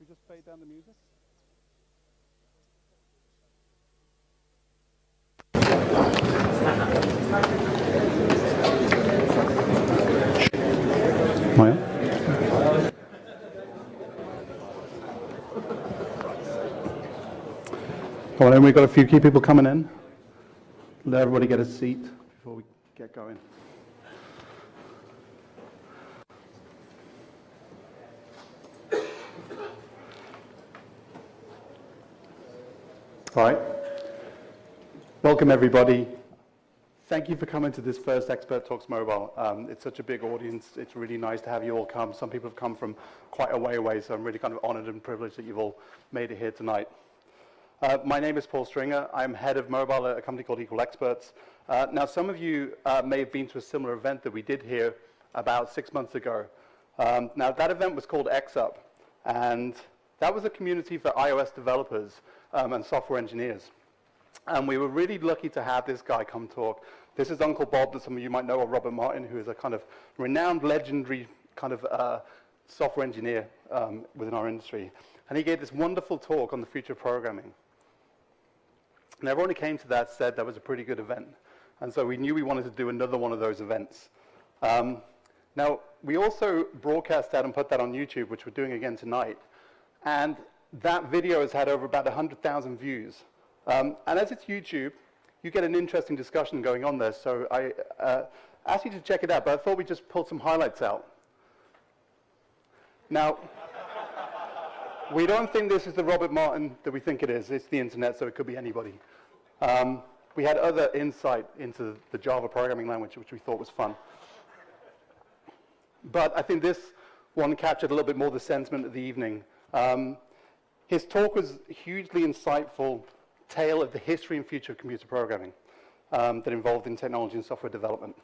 just fade down the music? Well. Well, then we've got a few key people coming in. Let everybody get a seat before we get going. All right. Welcome, everybody. Thank you for coming to this first Expert Talks Mobile. It's such a big audience. It's really nice to have you all come. Some people have come from quite a way away, so I'm really kind of honored and privileged that you've all made it here tonight. My name is Paul Stringer. I'm head of mobile at a company called Equal Experts. Now, some of you may have been to a similar event that we did here about 6 months ago. Now, that event was called XUp, and that was a community for iOS developers and software engineers. And we were really lucky to have this guy come talk. This is Uncle Bob, that some of you might know, or Robert Martin, who is a kind of renowned, legendary kind of software engineer within our industry. And he gave this wonderful talk on the future of programming. And everyone who came to that said that was a pretty good event. And so we knew we wanted to do another one of those events. Now, we also broadcast that and put that on YouTube, which we're doing again tonight. And that video has had over about 100,000 views. And as it's YouTube, you get an interesting discussion going on there. So I asked you to check it out, but I thought we'd just pull some highlights out. Now, we don't think this is the Robert Martin that we think it is. It's the internet, so it could be anybody. We had other insight into the Java programming language, which we thought was fun. But I think this one captured a little bit more the sentiment of the evening. His talk was a hugely insightful tale of the history and future of computer programming that involved in technology and software development.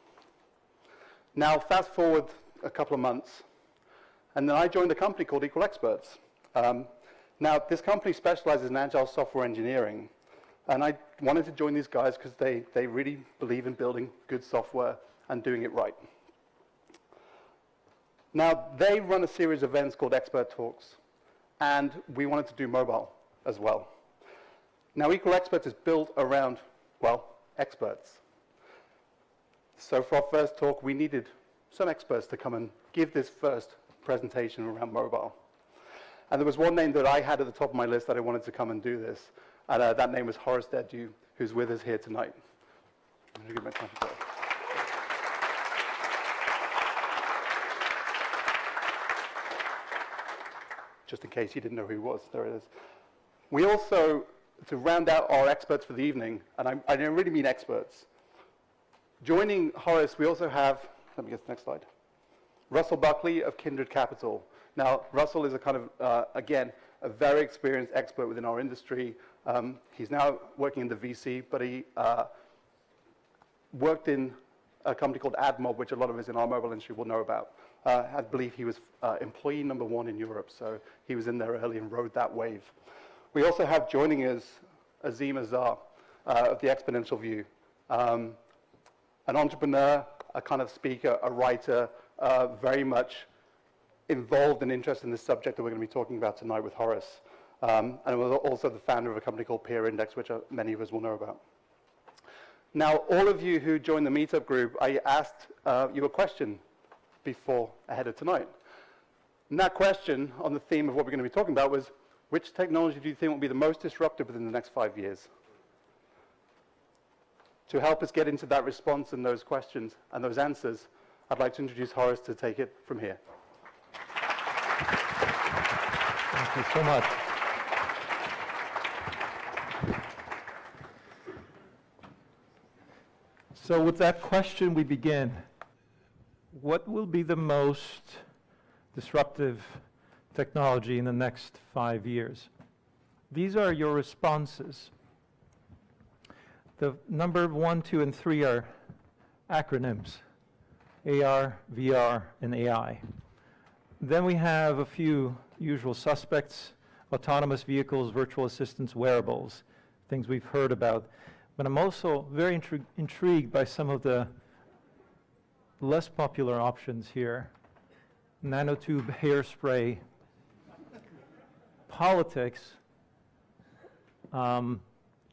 Now, fast forward a couple of months, and then I joined a company called Equal Experts. Now, this company specializes in agile software engineering, and I wanted to join these guys because they really believe in building good software and doing it right. Now, they run a series of events called Expert Talks, and we wanted to do mobile as well. Now, Equal Experts is built around, well, experts. So for our first talk, we needed some experts to come and give this first presentation around mobile. And there was one name that I had at the top of my list that I wanted to come and do this. And that name was Horace Dediu, who's with us here tonight. I'm going to give my time to go. Just in case you didn't know who he was, there it is. We also, to round out our experts for the evening, and I don't really mean experts, joining Horace, we also have, let me get to the next slide, Russell Buckley of Kindred Capital. Now, Russell is a kind of, again, a very experienced expert within our industry. He's now working in the VC, but he worked in a company called AdMob, which a lot of us in our mobile industry will know about. I believe he was employee number 1 in Europe, so he was in there early and rode that wave. We also have joining us Azim Azar of the Exponential View, an entrepreneur, a kind of speaker, a writer, very much involved and interested in the subject that we're going to be talking about tonight with Horace. And was also the founder of a company called Peer Index, which many of us will know about. Now, all of you who joined the meetup group, I asked you a question ahead of tonight. And that question on the theme of what we're going to be talking about was, which technology do you think will be the most disruptive within the next 5 years? To help us get into that response and those questions and those answers, I'd like to introduce Horace to take it from here. Thank you so much. So with that question, we begin. What will be the most disruptive technology in the next 5 years? These are your responses. The number 1, 2, and 3 are acronyms: AR, VR, and AI. Then we have a few usual suspects: autonomous vehicles, virtual assistants, wearables, things we've heard about. But I'm also very intrigued by some of the less popular options here. Nanotube hairspray, politics,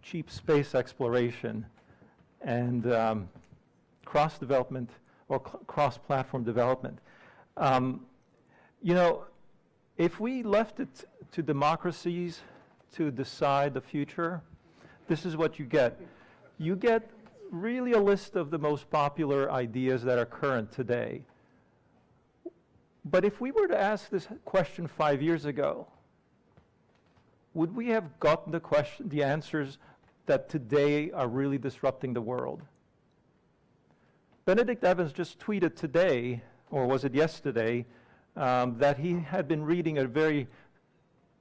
cheap space exploration, and cross-development or cross-platform development. You know, if we left it to democracies to decide the future, this is what you get. You get really a list of the most popular ideas that are current today. But if we were to ask this question 5 years ago, would we have gotten the answers that today are really disrupting the world? Benedict Evans just tweeted today, or was it yesterday, that he had been reading a very,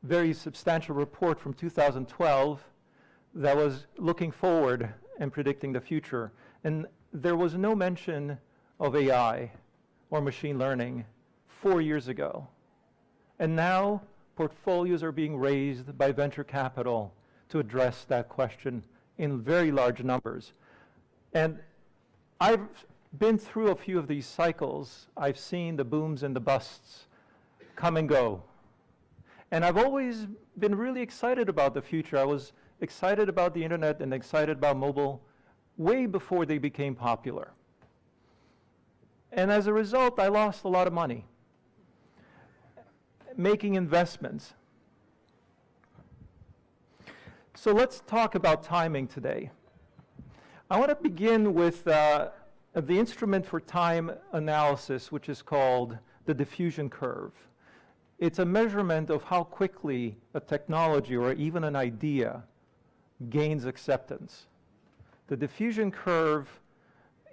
very substantial report from 2012 that was looking forward and predicting the future. And there was no mention of AI or machine learning 4 years ago. And now portfolios are being raised by venture capital to address that question in very large numbers. And I've been through a few of these cycles. I've seen the booms and the busts come and go. And I've always been really excited about the future. I was excited about the internet and excited about mobile way before they became popular. And as a result, I lost a lot of money making investments. So let's talk about timing today. I want to begin with the instrument for time analysis, which is called the diffusion curve. It's a measurement of how quickly a technology or even an idea gains acceptance. The diffusion curve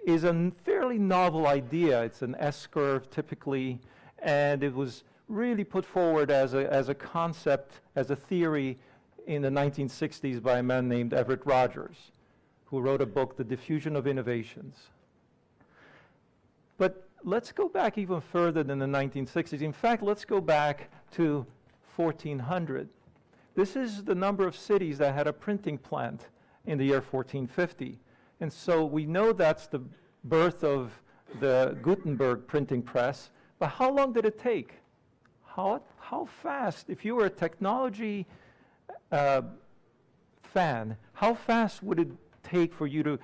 is a fairly novel idea. It's an S-curve typically, and it was really put forward as a concept, as a theory in the 1960s by a man named Everett Rogers, who wrote a book, The Diffusion of Innovations. But let's go back even further than the 1960s. In fact, let's go back to 1400. This is the number of cities that had a printing plant in the year 1450. And so we know that's the birth of the Gutenberg printing press, but how long did it take? How fast, if you were a technology fan, how fast would it take for you to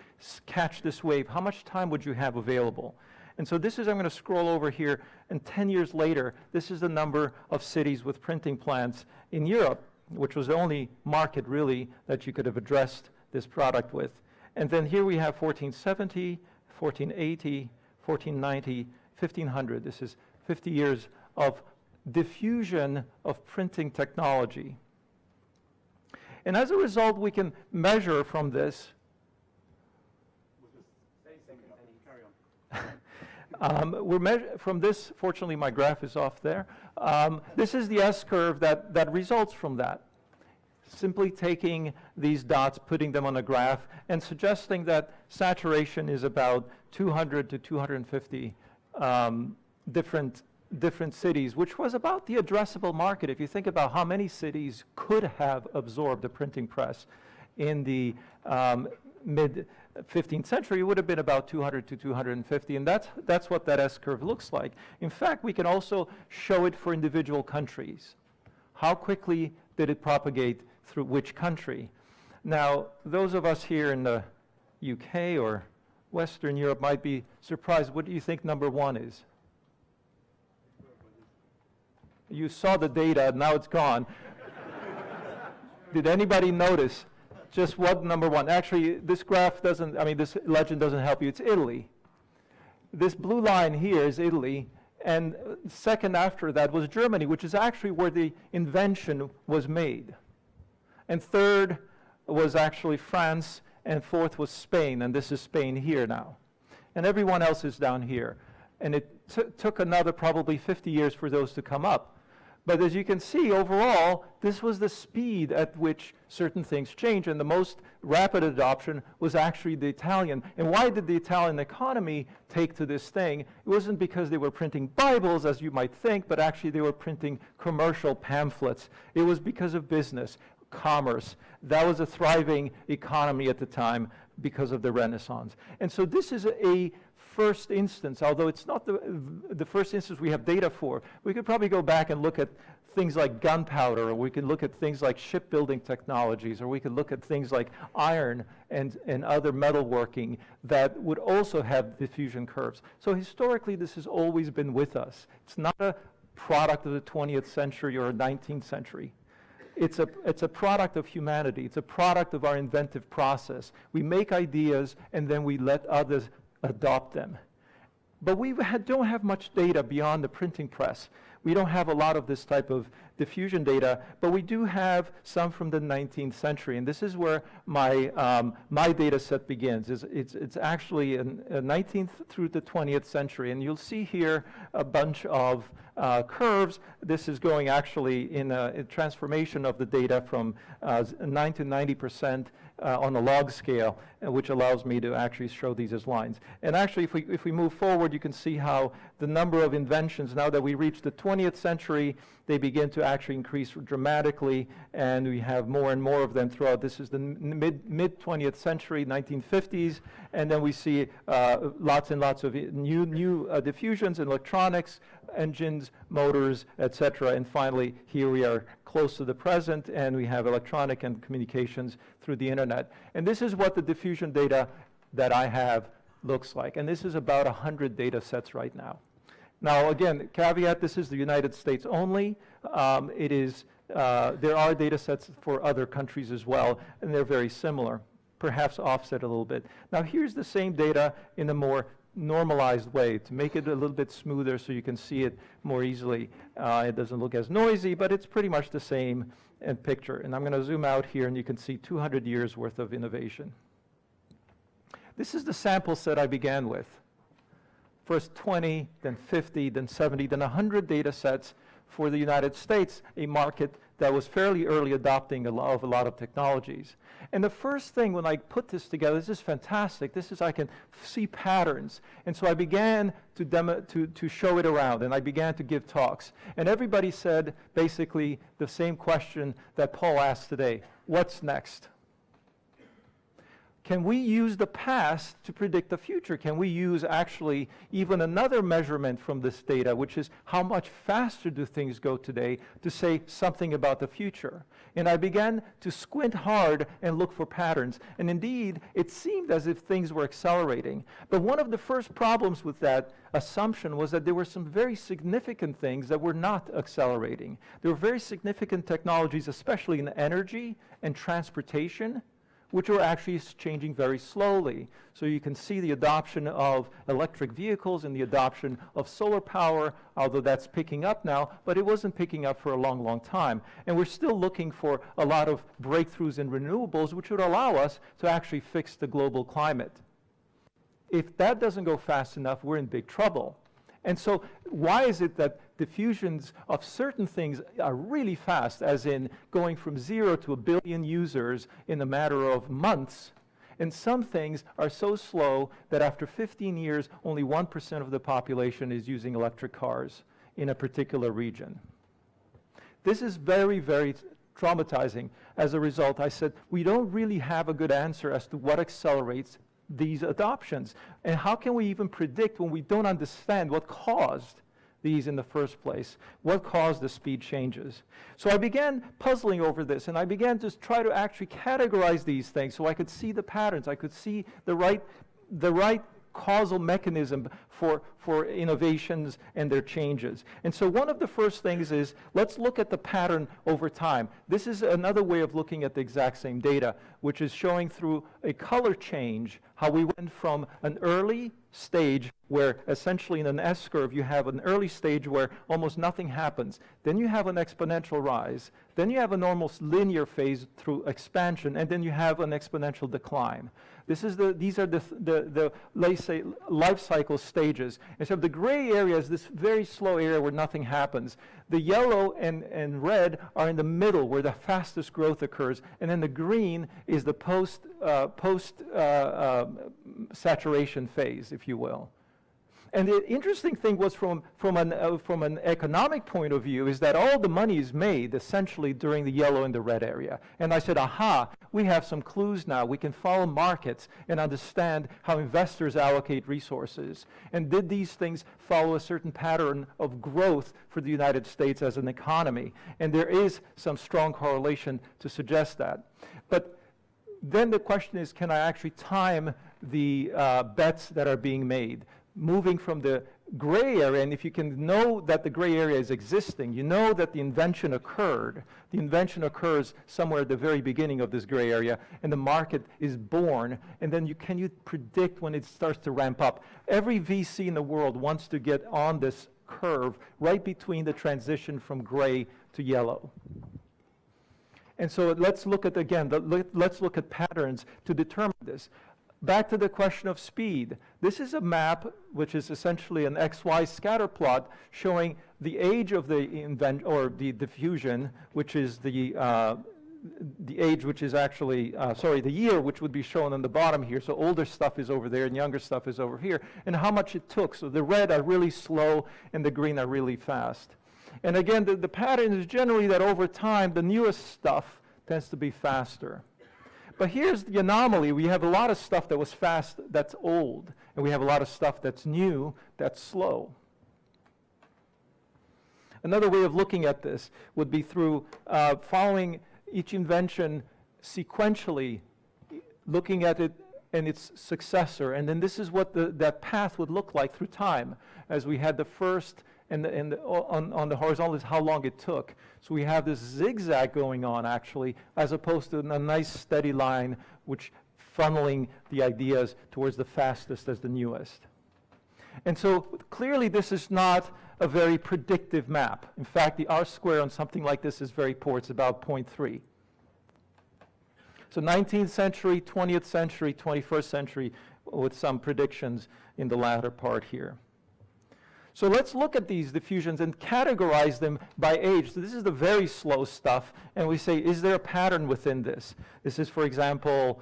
catch this wave? How much time would you have available? And so this is, I'm going to scroll over here, and 10 years later, this is the number of cities with printing plants in Europe, which was the only market really that you could have addressed this product with. And then here we have 1470, 1480, 1490, 1500. This is 50 years of diffusion of printing technology. And as a result, we can measure from this. From this, fortunately my graph is off there. This is the S-curve that results from that. Simply taking these dots, putting them on a graph, and suggesting that saturation is about 200 to 250 different cities, which was about the addressable market. If you think about how many cities could have absorbed a printing press in the mid-15th century, it would have been about 200 to 250, and that's what that S-curve looks like. In fact, we can also show it for individual countries. How quickly did it propagate through which country? Now, those of us here in the UK or Western Europe might be surprised. What do you think number one is? You saw the data, now it's gone. Did anybody notice just what number one? Actually, this graph doesn't, this legend doesn't help you. It's Italy. This blue line here is Italy, and second after that was Germany, which is actually where the invention was made. And third was actually France, and fourth was Spain, and this is Spain here now. And everyone else is down here. And it took another probably 50 years for those to come up. But as you can see, overall, this was the speed at which certain things change, and the most rapid adoption was actually the Italian. And why did the Italian economy take to this thing? It wasn't because they were printing Bibles, as you might think, but actually they were printing commercial pamphlets. It was because of business, commerce. That was a thriving economy at the time because of the Renaissance. And so this is a first instance, although it's not the first instance we have data for. We could probably go back and look at things like gunpowder, or we could look at things like shipbuilding technologies, or we could look at things like iron and other metalworking that would also have diffusion curves. So historically, this has always been with us. It's not a product of the 20th century or 19th century. It's a product of humanity. It's a product of our inventive process. We make ideas, and then we let others adopt them. But we don't have much data beyond the printing press. We don't have a lot of this type of diffusion data, but we do have some from the 19th century, and this is where my data set begins. It's actually in 19th through the 20th century, and you'll see here a bunch of curves. This is going actually in a transformation of the data from 9 to 90% on a log scale, which allows me to actually show these as lines. And actually, if we move forward, you can see how the number of inventions, now that we reach the 20th century, they begin to actually increase dramatically, and we have more and more of them throughout. This is the mid-20th century, 1950s, and then we see lots and lots of new diffusions in electronics, engines, motors, etc. And finally, here we are close to the present, and we have electronic and communications through the internet. And this is what the diffusion data that I have looks like. And this is about 100 data sets right now. Now, again, caveat, this is the United States only. There are data sets for other countries as well, and they're very similar, perhaps offset a little bit. Now, here's the same data in a more normalized way to make it a little bit smoother so you can see it more easily. It doesn't look as noisy, but it's pretty much the same picture. And I'm going to zoom out here, and you can see 200 years worth of innovation. This is the sample set I began with. First 20, then 50, then 70, then 100 data sets for the United States, a market that was fairly early adopting a lot of technologies. And the first thing when I put this together, this is fantastic. I can see patterns. And so I began to show it around, and I began to give talks. And everybody said basically the same question that Paul asked today: what's next? Can we use the past to predict the future? Can we use actually even another measurement from this data, which is how much faster do things go today, to say something about the future? And I began to squint hard and look for patterns. And indeed, it seemed as if things were accelerating. But one of the first problems with that assumption was that there were some very significant things that were not accelerating. There were very significant technologies, especially in energy and transportation, which are actually changing very slowly. So you can see the adoption of electric vehicles and the adoption of solar power, although that's picking up now, but it wasn't picking up for a long, long time. And we're still looking for a lot of breakthroughs in renewables, which would allow us to actually fix the global climate. If that doesn't go fast enough, we're in big trouble. And so why is it that diffusions of certain things are really fast, as in going from 0 to 1 billion users in a matter of months, and some things are so slow that after 15 years, only 1% of the population is using electric cars in a particular region? This is very, very traumatizing. As a result, I said, we don't really have a good answer as to what accelerates these adoptions. And how can we even predict when we don't understand what caused these in the first place? What caused the speed changes? So I began puzzling over this, and I began to try to actually categorize these things so I could see the patterns. I could see the right causal mechanism for innovations and their changes. And so one of the first things is, let's look at the pattern over time. This is another way of looking at the exact same data, which is showing through a color change how we went from an early stage where essentially in an S-curve you have an early stage where almost nothing happens. Then you have an exponential rise. Then you have an almost linear phase through expansion, and then you have an exponential decline. These are the let's say, life cycle stages. And so the gray area is this very slow area where nothing happens. The yellow and red are in the middle where the fastest growth occurs. And then the green is the post saturation phase, if you will. And the interesting thing was from an economic point of view is that all the money is made essentially during the yellow and the red area. And I said, aha, we have some clues now. We can follow markets and understand how investors allocate resources. And did these things follow a certain pattern of growth for the United States as an economy? And there is some strong correlation to suggest that. But then the question is, can I actually time the bets that are being made? Moving from the gray area, and if you can know that the gray area is existing, you know that the invention occurred. The invention occurs somewhere at the very beginning of this gray area, and the market is born, and then can you predict when it starts to ramp up? Every VC in the world wants to get on this curve right between the transition from gray to yellow. And so let's look at, again, let's look at patterns to determine this. Back to the question of speed. This is a map which is essentially an XY scatter plot showing the age of the diffusion, which is the age which is actually, the year which would be shown on the bottom here. So older stuff is over there and younger stuff is over here, and how much it took. So the red are really slow and the green are really fast. And again, the pattern is generally that over time, the newest stuff tends to be faster. But here's the anomaly. We have a lot of stuff that was fast that's old, and we have a lot of stuff that's new that's slow. Another way of looking at this would be through following each invention sequentially, looking at it and its successor. And then this is what that path would look like through time. As we had the first, and on the horizontal is how long it took. So we have this zigzag going on, actually, as opposed to a nice steady line which funneling the ideas towards the fastest as the newest. And so clearly this is not a very predictive map. In fact, the R-square on something like this is very poor. It's about 0.3. So 19th century, 20th century, 21st century, with some predictions in the latter part here. So let's look at these diffusions and categorize them by age. So this is the very slow stuff, and we say, is there a pattern within this? This is, for example,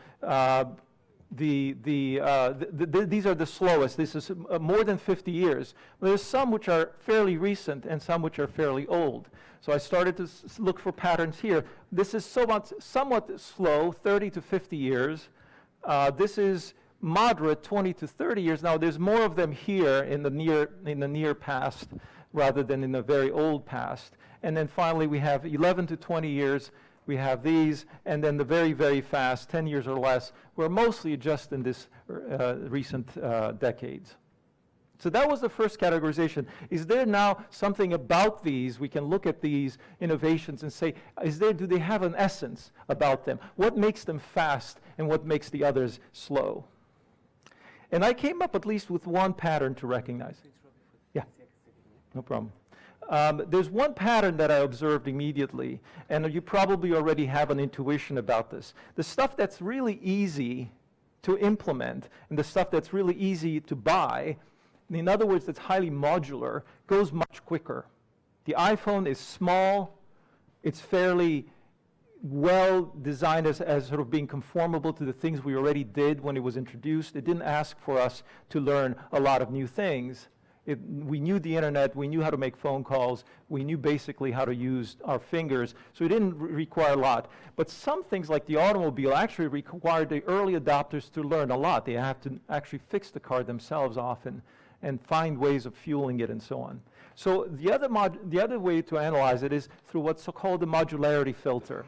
these are the slowest. This is more than 50 years. There's some which are fairly recent and some which are fairly old. So I started to look for patterns here. This is somewhat slow, 30 to 50 years. This is moderate, 20 to 30 years. Now there's more of them here in the near past rather than in the very old past. And then finally we have 11 to 20 years. We have these, and then the very, very fast, 10 years or less, were mostly just in this recent decades. So that was the first categorization. Is there now something about these, we can look at these innovations and say, do they have an essence about them? What makes them fast and what makes the others slow? And I came up at least with one pattern to recognize. Yeah, no problem. There's one pattern that I observed immediately, and you probably already have an intuition about this. The stuff that's really easy to implement and the stuff that's really easy to buy, in other words, that's highly modular, goes much quicker. The iPhone is small, it's fairly well designed as sort of being conformable to the things we already did when it was introduced. It didn't ask for us to learn a lot of new things. We knew the internet, we knew how to make phone calls, we knew basically how to use our fingers, so it didn't require a lot. But some things like the automobile actually required the early adopters to learn a lot. They have to actually fix the car themselves often and find ways of fueling it and so on. So the other way to analyze it is through what's called the modularity filter.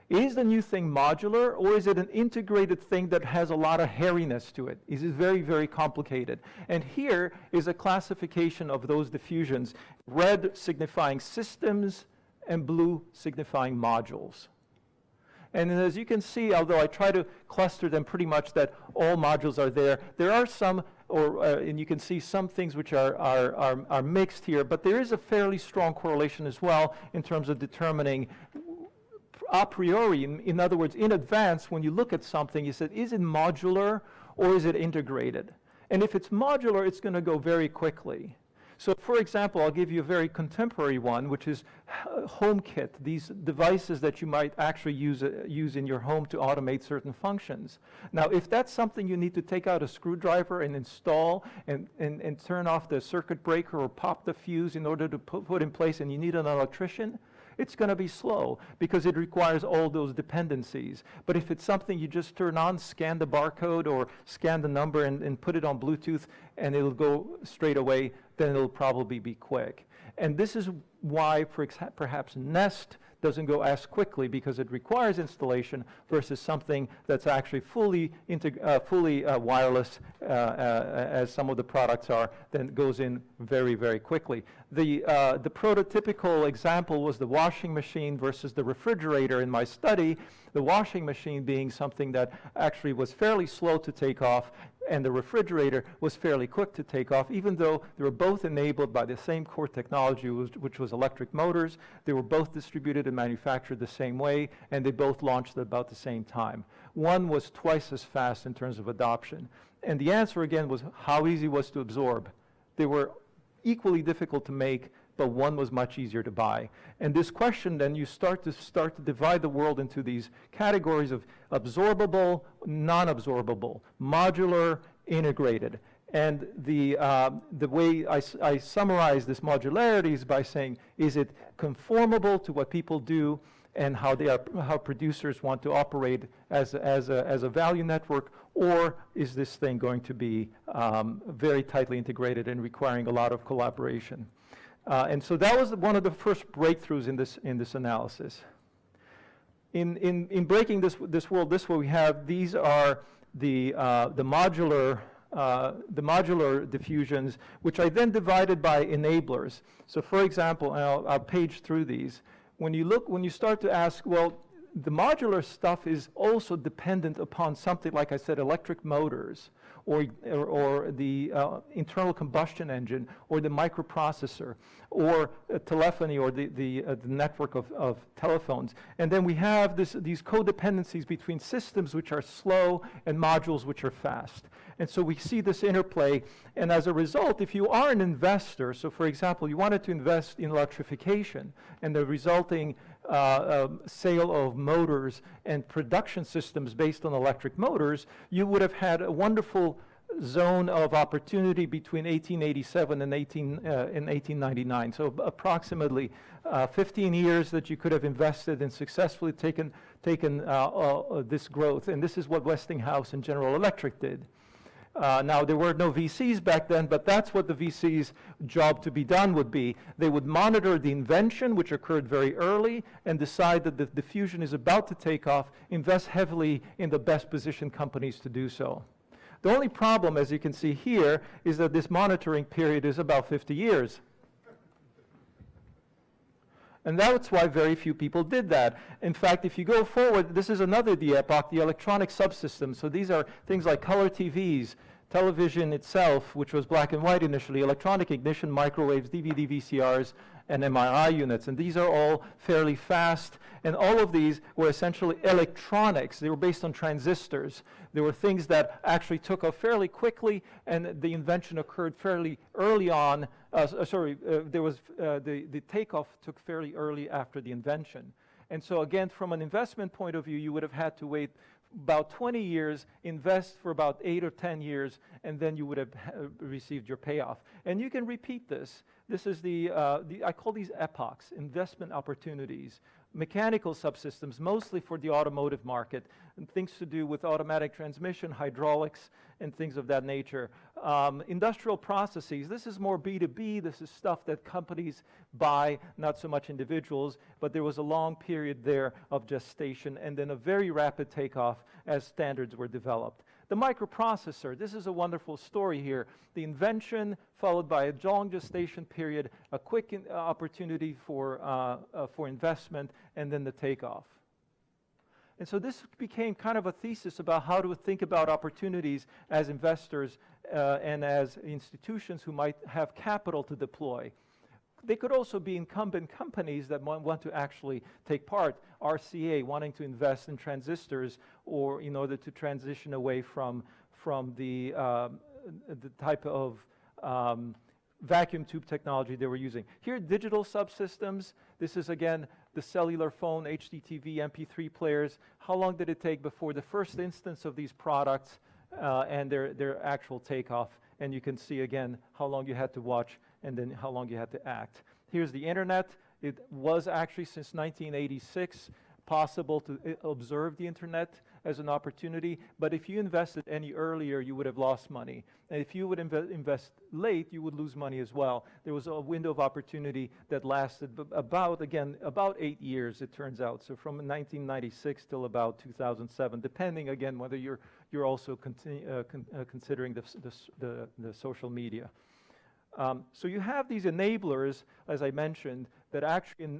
Is the new thing modular, or is it an integrated thing that has a lot of hairiness to it? Is it very, very complicated? And here is a classification of those diffusions, red signifying systems and blue signifying modules. And as you can see, although I try to cluster them pretty much that all modules are there, there are some, and you can see some things which are mixed here, but there is a fairly strong correlation as well in terms of determining a priori, in other words, in advance, when you look at something, you said, is it modular or is it integrated? And if it's modular, it's going to go very quickly. So for example, I'll give you a very contemporary one, which is HomeKit, these devices that you might actually use in your home to automate certain functions. Now, if that's something you need to take out a screwdriver and install and turn off the circuit breaker or pop the fuse in order to put in place, and you need an electrician, it's going to be slow because it requires all those dependencies. But if it's something you just turn on, scan the barcode or scan the number and put it on Bluetooth and it'll go straight away, then it'll probably be quick. And this is why perhaps Nest doesn't go as quickly, because it requires installation versus something that's actually fully wireless, as some of the products are, then goes in very, very quickly. The prototypical example was the washing machine versus the refrigerator in my study, the washing machine being something that actually was fairly slow to take off, and the refrigerator was fairly quick to take off, even though they were both enabled by the same core technology, which was electric motors. They were both distributed and manufactured the same way, and they both launched at about the same time. One was twice as fast in terms of adoption. And the answer, again, was how easy it was to absorb. They were equally difficult to make, but one was much easier to buy. And this question, then you start to divide the world into these categories of absorbable, non-absorbable, modular, integrated. And the way I summarize this modularity is by saying, is it conformable to what people do and how producers want to operate as a value network, or is this thing going to be very tightly integrated and requiring a lot of collaboration? And so that was one of the first breakthroughs in this analysis. In breaking this world this way, we have these are the modular diffusions, which I then divided by enablers. So, for example, and I'll page through these. When you start to ask, well, the modular stuff is also dependent upon something like I said, electric motors, or the internal combustion engine, or the microprocessor, or telephony, or the network of telephones. And then we have these codependencies between systems which are slow and modules which are fast. And so we see this interplay, and as a result, if you are an investor, so for example, you wanted to invest in electrification, and the resulting sale of motors and production systems based on electric motors, you would have had a wonderful zone of opportunity between 1887 and 1899. So approximately 15 years that you could have invested and successfully taken this growth. And this is what Westinghouse and General Electric did. Now, there were no VCs back then, but that's what the VC's job to be done would be. They would monitor the invention, which occurred very early, and decide that the diffusion is about to take off, invest heavily in the best positioned companies to do so. The only problem, as you can see here, is that this monitoring period is about 50 years. And that's why very few people did that. In fact, if you go forward, this is another epoch, the electronic subsystems. So these are things like color TVs, television itself, which was black and white initially, electronic ignition, microwaves, DVD, VCRs, and MRI units. And these are all fairly fast. And all of these were essentially electronics. They were based on transistors. There were things that actually took off fairly quickly, and the invention occurred fairly early on. The takeoff took fairly early after the invention. And so again, from an investment point of view, you would have had to wait about 20 years, invest for about 8 or 10 years, and then you would have received your payoff. And you can repeat this. This is I call these epochs, investment opportunities. Mechanical subsystems, mostly for the automotive market, and things to do with automatic transmission, hydraulics, and things of that nature. Industrial processes, this is more B2B, this is stuff that companies buy, not so much individuals, but there was a long period there of gestation, and then a very rapid takeoff as standards were developed. The microprocessor, this is a wonderful story here. The invention followed by a long gestation period, a quick opportunity for investment, and then the takeoff. And so this became kind of a thesis about how to think about opportunities as investors and as institutions who might have capital to deploy. They could also be incumbent companies that want to actually take part, RCA wanting to invest in transistors or in order to transition away from the type of vacuum tube technology they were using. Here, digital subsystems. This is, again, the cellular phone, HDTV, MP3 players. How long did it take before the first instance of these products and their actual takeoff? And you can see, again, how long you had to watch and then how long you had to act. Here's the internet. It was actually, since 1986, possible to observe the internet as an opportunity, but if you invested any earlier, you would have lost money. And if you would invest late, you would lose money as well. There was a window of opportunity that lasted about 8 years, it turns out. So from 1996 till about 2007, depending, again, whether you're also considering the social media. So you have these enablers, as I mentioned, that actually,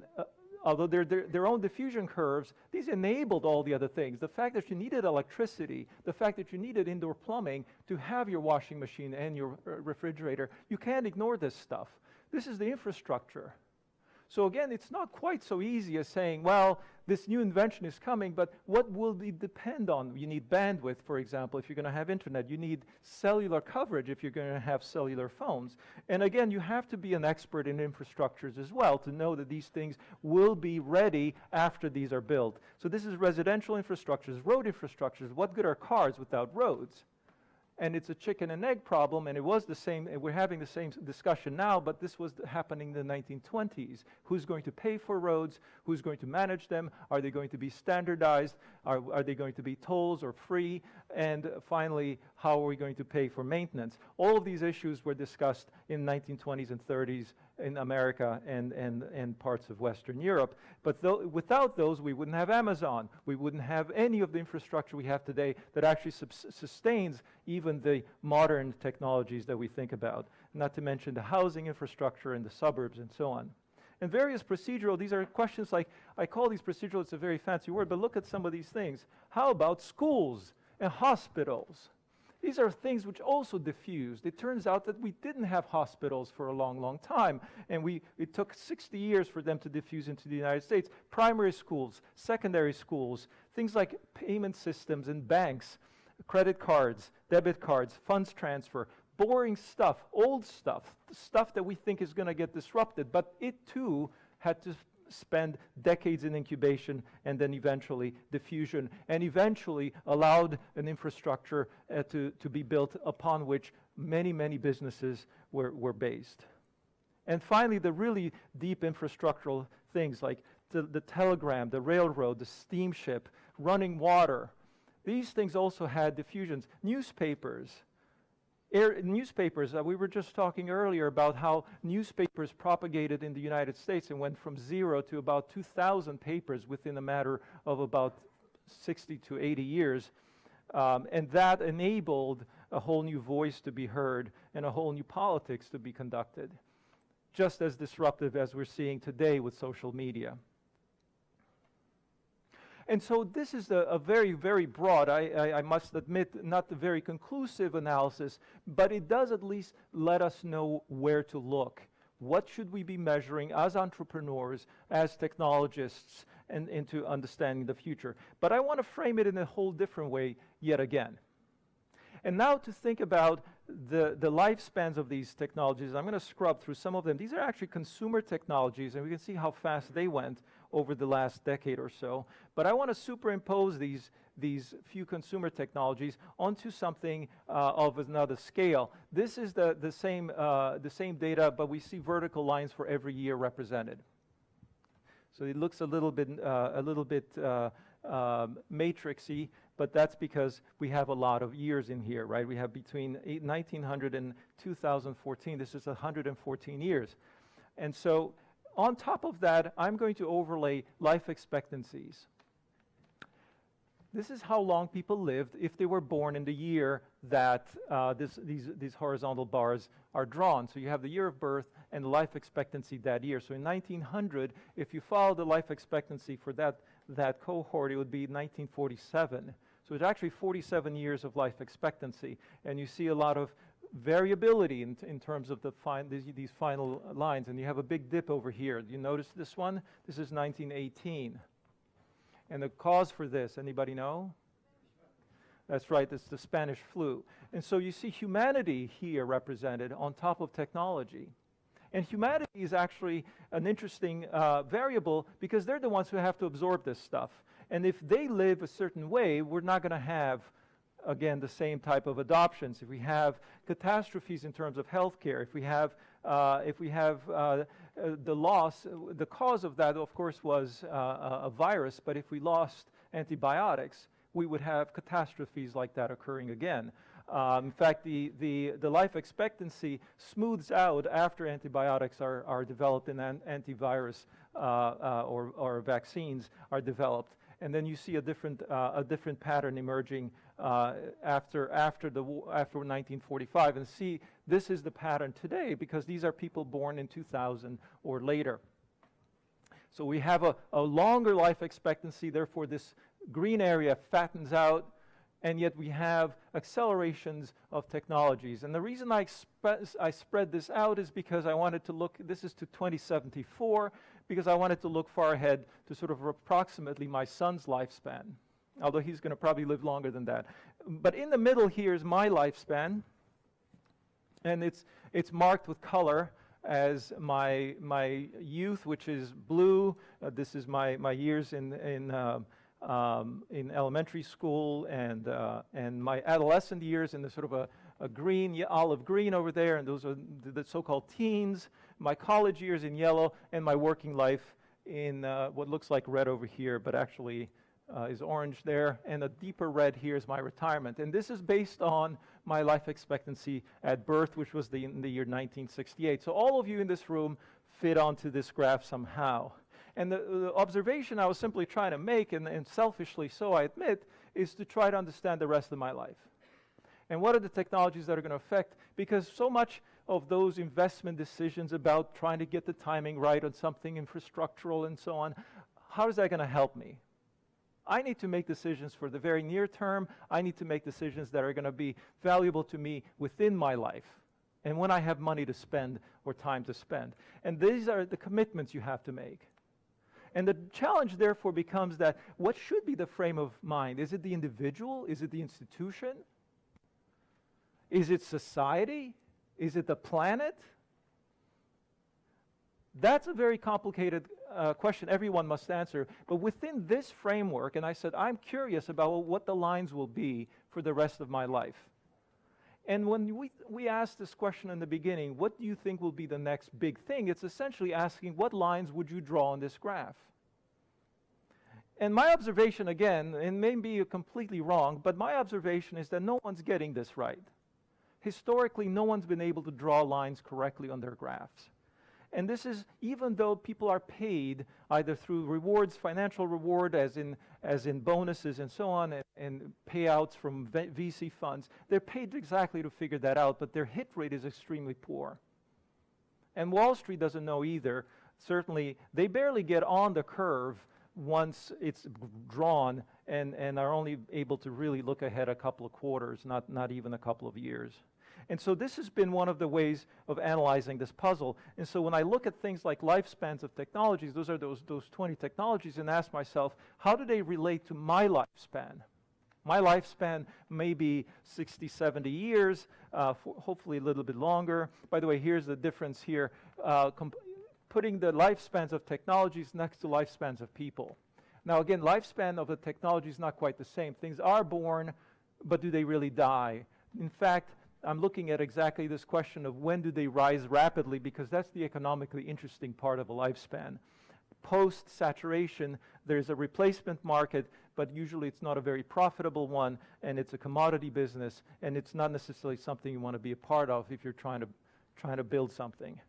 although they're their own diffusion curves, these enabled all the other things. The fact that you needed electricity, the fact that you needed indoor plumbing to have your washing machine and your refrigerator, you can't ignore this stuff. This is the infrastructure. So again, it's not quite so easy as saying, well, this new invention is coming, but what will it depend on? You need bandwidth, for example, if you're going to have internet. You need cellular coverage if you're going to have cellular phones. And again, you have to be an expert in infrastructures as well to know that these things will be ready after these are built. So this is residential infrastructures, road infrastructures. What good are cars without roads? And it's a chicken and egg problem, and it was the same, we're having the same discussion now, but this was happening in the 1920s. Who's going to pay for roads? Who's going to manage them? Are they going to be standardized? Are they going to be tolls or free? And finally, how are we going to pay for maintenance? All of these issues were discussed in 1920s and 30s in America and parts of Western Europe. But without those, we wouldn't have Amazon. We wouldn't have any of the infrastructure we have today that actually sustains even the modern technologies that we think about, not to mention the housing infrastructure in the suburbs and so on. And various procedural, these are questions like, I call these procedural, it's a very fancy word, but look at some of these things. How about schools and hospitals? These are things which also diffused. It turns out that we didn't have hospitals for a long, long time, and it took 60 years for them to diffuse into the United States. Primary schools, secondary schools, things like payment systems and banks, credit cards, debit cards, funds transfer, boring stuff, old stuff, stuff that we think is going to get disrupted, but it too had to spend decades in incubation and then eventually diffusion, and eventually allowed an infrastructure to be built upon which many, many businesses were based. And finally, the really deep infrastructural things like the telegram, the railroad, the steamship, running water. These things also had diffusions. Newspapers. We were just talking earlier about how newspapers propagated in the United States and went from 0 to about 2,000 papers within a matter of about 60 to 80 years. And that enabled a whole new voice to be heard and a whole new politics to be conducted, just as disruptive as we're seeing today with social media. And so this is a very, very broad, I must admit, not a very conclusive analysis, but it does at least let us know where to look. What should we be measuring as entrepreneurs, as technologists, and into understanding the future? But I want to frame it in a whole different way yet again. And now to think about the lifespans of these technologies, I'm going to scrub through some of them. These are actually consumer technologies, and we can see how fast they went over the last decade or so. But I want to superimpose these few consumer technologies onto something of another scale. This is the same data, but we see vertical lines for every year represented. So it looks a little bit matrixy, but that's because we have a lot of years in here, right? We have between 1900 and 2014. This is 114 years. And so on top of that, I'm going to overlay life expectancies. This is how long people lived if they were born in the year that these horizontal bars are drawn. So you have the year of birth and the life expectancy that year. So in 1900, if you follow the life expectancy for that cohort, it would be 1947. So it's actually 47 years of life expectancy. And you see a lot of variability in terms of these final lines. And you have a big dip over here. Do you notice this one? This is 1918. And the cause for this, anybody know? That's right, it's the Spanish flu. And so you see humanity here represented on top of technology. And humanity is actually an interesting variable because they're the ones who have to absorb this stuff. And if they live a certain way, we're not going to have, again, the same type of adoptions. If we have catastrophes in terms of healthcare, if we have the loss, the cause of that, of course, was a virus, but if we lost antibiotics, we would have catastrophes like that occurring again. In fact, the life expectancy smooths out after antibiotics are developed and antivirus or vaccines are developed. And then you see a different pattern emerging after 1945. And see, this is the pattern today because these are people born in 2000 or later. So we have a longer life expectancy, therefore this green area fattens out, and yet we have accelerations of technologies. And the reason I spread this out is because I wanted to look, this is to 2074, because I wanted to look far ahead to sort of approximately my son's lifespan, although he's going to probably live longer than that. But in the middle here is my lifespan, and it's marked with color as my youth, which is blue. This is my years in elementary school, and my adolescent years in the sort of a green, olive green over there, and those are the so-called teens. My college years in yellow, and my working life in what looks like red over here, but actually is orange there, and a deeper red here is my retirement. And this is based on my life expectancy at birth, which was in the year 1968. So all of you in this room fit onto this graph somehow. And the observation I was simply trying to make, and selfishly so I admit, is to try to understand the rest of my life. And what are the technologies that are going to affect? Because so much of those investment decisions about trying to get the timing right on something infrastructural and so on, how is that going to help me? I need to make decisions for the very near term. I need to make decisions that are going to be valuable to me within my life, and when I have money to spend or time to spend. And these are the commitments you have to make. And the challenge, therefore, becomes that what should be the frame of mind? Is it the individual? Is it the institution? Is it society? Is it the planet? That's a very complicated question everyone must answer. But within this framework, and I said, I'm curious about what the lines will be for the rest of my life. And when we asked this question in the beginning, what do you think will be the next big thing? It's essentially asking, what lines would you draw on this graph? And my observation, again, and may be completely wrong, but my observation is that no one's getting this right. Historically, no one's been able to draw lines correctly on their graphs. And this is even though people are paid either through rewards, financial reward, as in bonuses and so on, and payouts from VC funds. They're paid exactly to figure that out, but their hit rate is extremely poor. And Wall Street doesn't know either. Certainly, they barely get on the curve once it's drawn, and are only able to really look ahead a couple of quarters, not even a couple of years. And so this has been one of the ways of analyzing this puzzle. And so when I look at things like lifespans of technologies, those are those 20 technologies, and ask myself, how do they relate to my lifespan? My lifespan may be 60, 70 years, hopefully a little bit longer. By the way, here's the difference here, putting the lifespans of technologies next to lifespans of people. Now again, lifespan of the technology is not quite the same. Things are born, but do they really die? In fact, I'm looking at exactly this question of when do they rise rapidly, because that's the economically interesting part of a lifespan. Post-saturation, there's a replacement market, but usually it's not a very profitable one, and it's a commodity business, and it's not necessarily something you want to be a part of if you're trying to build something.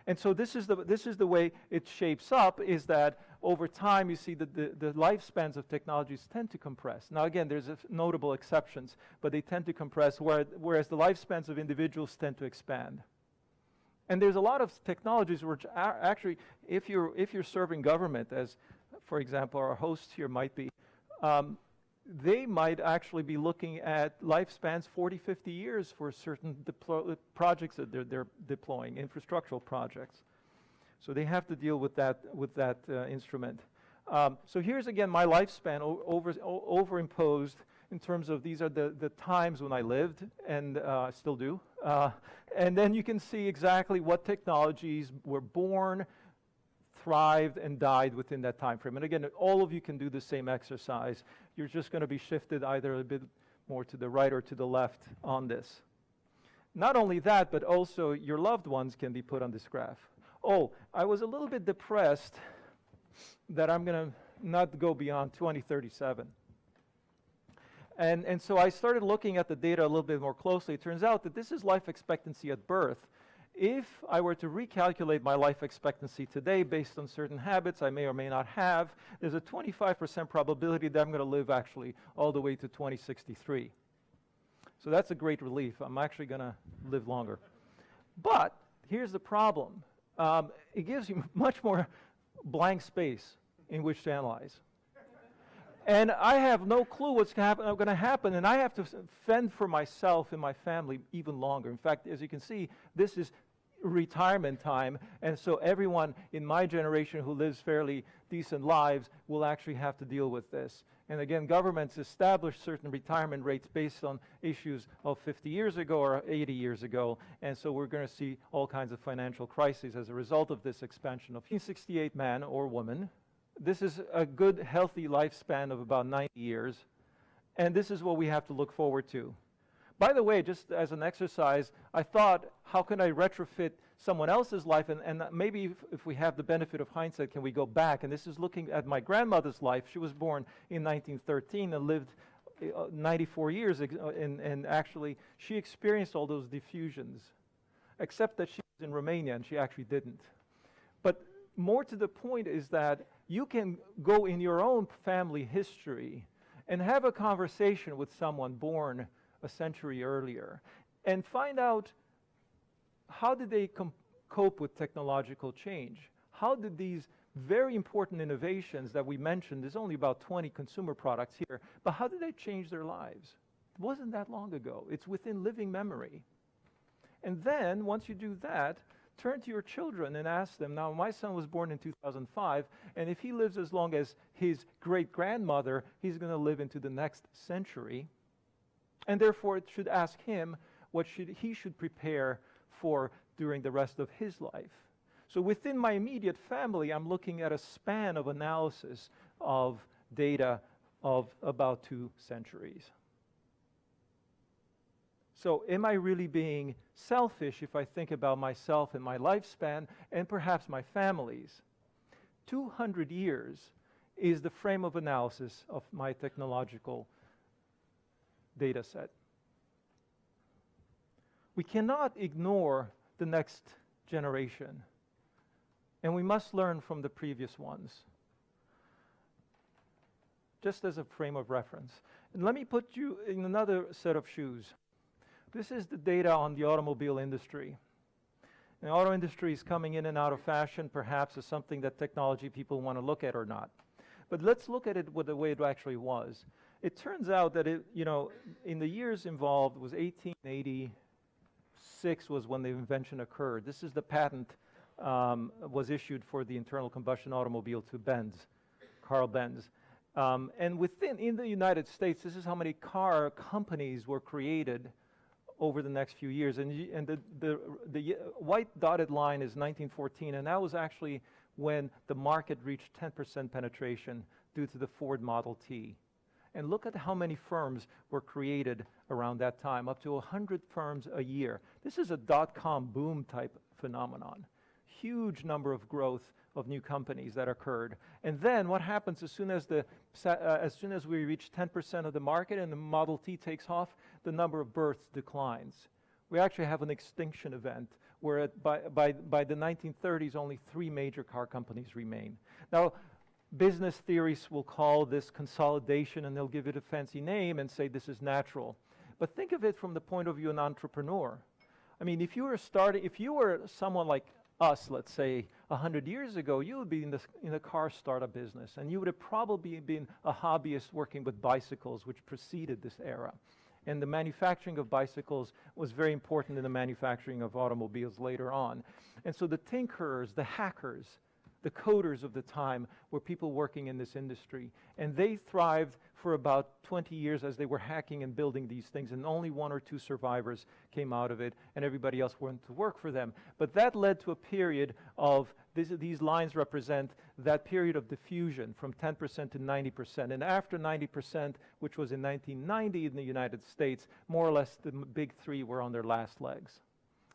And so this is the way it shapes up, is that over time you see that the lifespans of technologies tend to compress. Now again, there's notable exceptions, but they tend to compress, whereas the lifespans of individuals tend to expand. And there's a lot of technologies which are actually, if you're serving government, as for example our hosts here might be, they might actually be looking at lifespans 40, 50 years for certain projects that they're deploying, infrastructural projects. So they have to deal with that instrument. So here's again my lifespan overimposed in terms of these are the times when I lived, and still do. And then you can see exactly what technologies were born, thrived, and died within that time frame. And again, all of you can do the same exercise. You're just going to be shifted either a bit more to the right or to the left on this. Not only that, but also your loved ones can be put on this graph. Oh, I was a little bit depressed that I'm going to not go beyond 2037. And so I started looking at the data a little bit more closely. It turns out that this is life expectancy at birth. If I were to recalculate my life expectancy today based on certain habits I may or may not have, there's a 25% probability that I'm going to live actually all the way to 2063. So that's a great relief. I'm actually going to live longer. But here's the problem. It gives you much more blank space in which to analyze. And I have no clue what's going to happen, and I have to fend for myself and my family even longer. In fact, as you can see, this is retirement time, and so everyone in my generation who lives fairly decent lives will actually have to deal with this. And again, governments establish certain retirement rates based on issues of 50 years ago or 80 years ago, and so we're going to see all kinds of financial crises as a result of this expansion of 1968 man or woman. This is a good, healthy lifespan of about 90 years, and this is what we have to look forward to. By the way, just as an exercise, I thought, how can I retrofit someone else's life? And maybe if we have the benefit of hindsight, can we go back? And this is looking at my grandmother's life. She was born in 1913 and lived 94 years, and actually she experienced all those diffusions, except that she was in Romania and she actually didn't. But more to the point is that you can go in your own family history and have a conversation with someone born a century earlier and find out how did they cope with technological change? How did these very important innovations that we mentioned, there's only about 20 consumer products here, but how did they change their lives? It wasn't that long ago. It's within living memory. And then, once you do that, turn to your children and ask them, now my son was born in 2005, and if he lives as long as his great-grandmother, he's going to live into the next century. And therefore, it should ask him what he should prepare for during the rest of his life. So within my immediate family, I'm looking at a span of analysis of data of about 2 centuries. So am I really being selfish if I think about myself and my lifespan and perhaps my family's? 200 years is the frame of analysis of my technological data set. We cannot ignore the next generation, and we must learn from the previous ones, just as a frame of reference. And let me put you in another set of shoes. This is the data on the automobile industry. The auto industry is coming in and out of fashion, perhaps as something that technology people want to look at or not. But let's look at it with the way it actually was. It turns out that in the years involved was 1886 was when the invention occurred. This is the patent was issued for the internal combustion automobile to Benz, Carl Benz. And in the United States, this is how many car companies were created over the next few years. And the white dotted line is 1914, and that was actually when the market reached 10% penetration due to the Ford Model T. And look at how many firms were created around that time, up to 100 firms a year. This is a dot-com boom type phenomenon. Huge number of growth of new companies that occurred. And then what happens as soon as we reach 10% of the market and the Model T takes off, the number of births declines. We actually have an extinction event where by the 1930s only 3 major car companies remain. Now, business theorists will call this consolidation, and they'll give it a fancy name and say this is natural. But think of it from the point of view of an entrepreneur. I mean, if you were someone like us, let's say, 100 years ago, you would be in the car startup business, and you would have probably been a hobbyist working with bicycles, which preceded this era. And the manufacturing of bicycles was very important in the manufacturing of automobiles later on. And so the tinkerers, the hackers, the coders of the time were people working in this industry. And they thrived for about 20 years as they were hacking and building these things, and only 1 or 2 survivors came out of it, and everybody else went to work for them. But that led to a period of, these lines represent that period of diffusion from 10% to 90%. And after 90%, which was in 1990 in the United States, more or less the big 3 were on their last legs.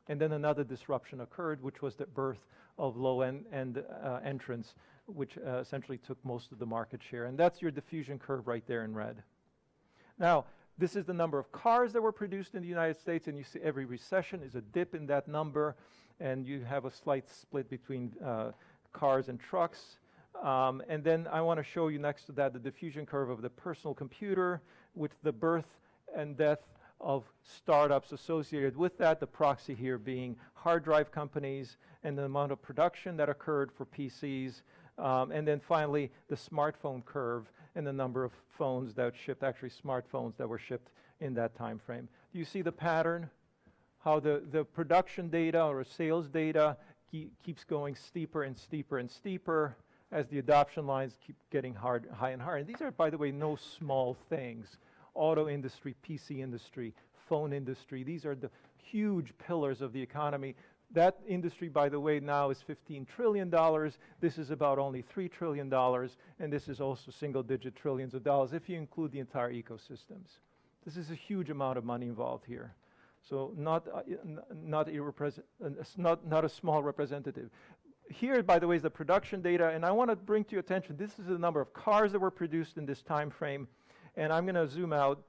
And then another disruption occurred, which was the birth of low-end entrants, which essentially took most of the market share. And that's your diffusion curve right there in red. Now, this is the number of cars that were produced in the United States, and you see every recession is a dip in that number, and you have a slight split between cars and trucks. And then I want to show you next to that the diffusion curve of the personal computer with the birth and death of startups associated with that, the proxy here being hard drive companies and the amount of production that occurred for PCs. And then finally, the smartphone curve and the number of phones that shipped, actually smartphones that were shipped in that time frame. Do you see the pattern? How the production data or sales data keeps going steeper and steeper and steeper as the adoption lines keep getting higher and higher. And these are, by the way, no small things. Auto industry, PC industry, phone industry, these are the huge pillars of the economy. That industry, by the way, now is $15 trillion. This is about only $3 trillion, and this is also single-digit trillions of dollars if you include the entire ecosystems. This is a huge amount of money involved here. So not a small representative. Here, by the way, is the production data, and I want to bring to your attention, this is the number of cars that were produced in this time frame. And I'm going to zoom out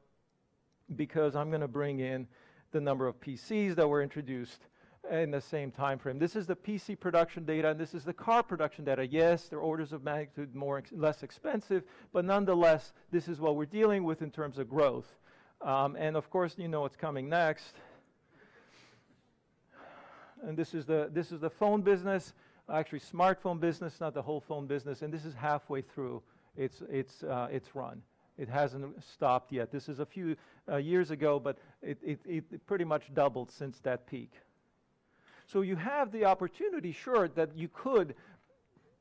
because I'm going to bring in the number of PCs that were introduced in the same time frame. This is the PC production data, and this is the car production data. Yes, they're orders of magnitude less expensive, but nonetheless, this is what we're dealing with in terms of growth. And of course, you know what's coming next. And this is the phone business, actually smartphone business, not the whole phone business. And this is halfway through its run. It hasn't stopped yet. This is a few years ago, but it pretty much doubled since that peak. So you have the opportunity, sure, that you could,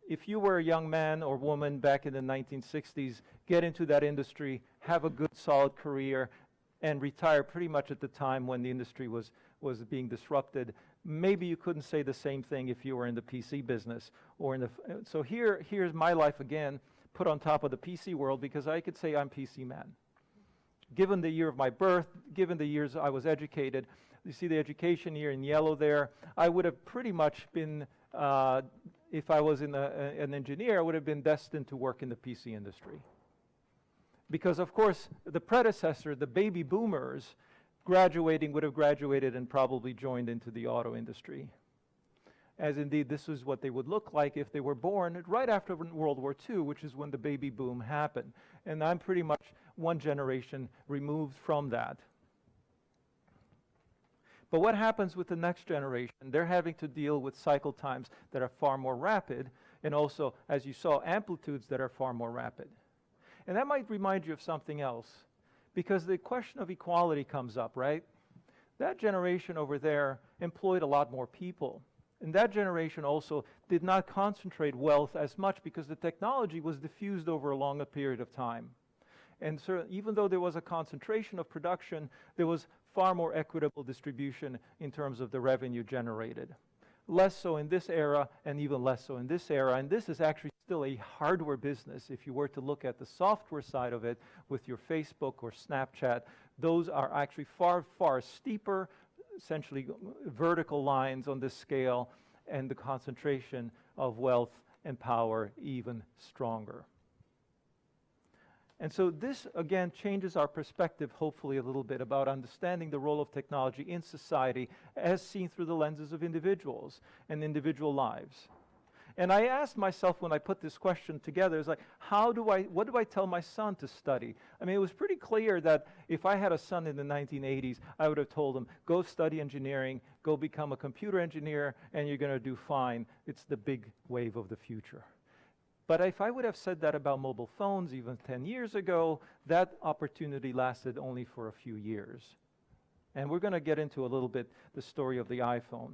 if you were a young man or woman back in the 1960s, get into that industry, have a good, solid career, and retire pretty much at the time when the industry was being disrupted. Maybe you couldn't say the same thing if you were in the PC business or in the. So here's my life again, put on top of the PC world, because I could say I'm PC man. Given the year of my birth, given the years I was educated, you see the education here in yellow there, I would have pretty much been, if I was an engineer, I would have been destined to work in the PC industry. Because of course, the predecessor, the baby boomers, would have graduated and probably joined into the auto industry. As indeed, this is what they would look like if they were born right after World War II, which is when the baby boom happened. And I'm pretty much one generation removed from that. But what happens with the next generation? They're having to deal with cycle times that are far more rapid, and also, as you saw, amplitudes that are far more rapid. And that might remind you of something else, because the question of equality comes up, right? That generation over there employed a lot more people. And that generation also did not concentrate wealth as much because the technology was diffused over a longer period of time. And so even though there was a concentration of production, there was far more equitable distribution in terms of the revenue generated. Less so in this era, and even less so in this era. And this is actually still a hardware business. If you were to look at the software side of it with your Facebook or Snapchat, those are actually far, far steeper, essentially vertical lines on this scale, and the concentration of wealth and power even stronger. And so this, again, changes our perspective, hopefully, a little bit about understanding the role of technology in society as seen through the lenses of individuals and individual lives. And I asked myself when I put this question together, it's like, what do I tell my son to study? I mean, it was pretty clear that if I had a son in the 1980s, I would have told him, go study engineering, go become a computer engineer, and you're going to do fine. It's the big wave of the future. But if I would have said that about mobile phones even 10 years ago, that opportunity lasted only for a few years. And we're going to get into a little bit the story of the iPhone.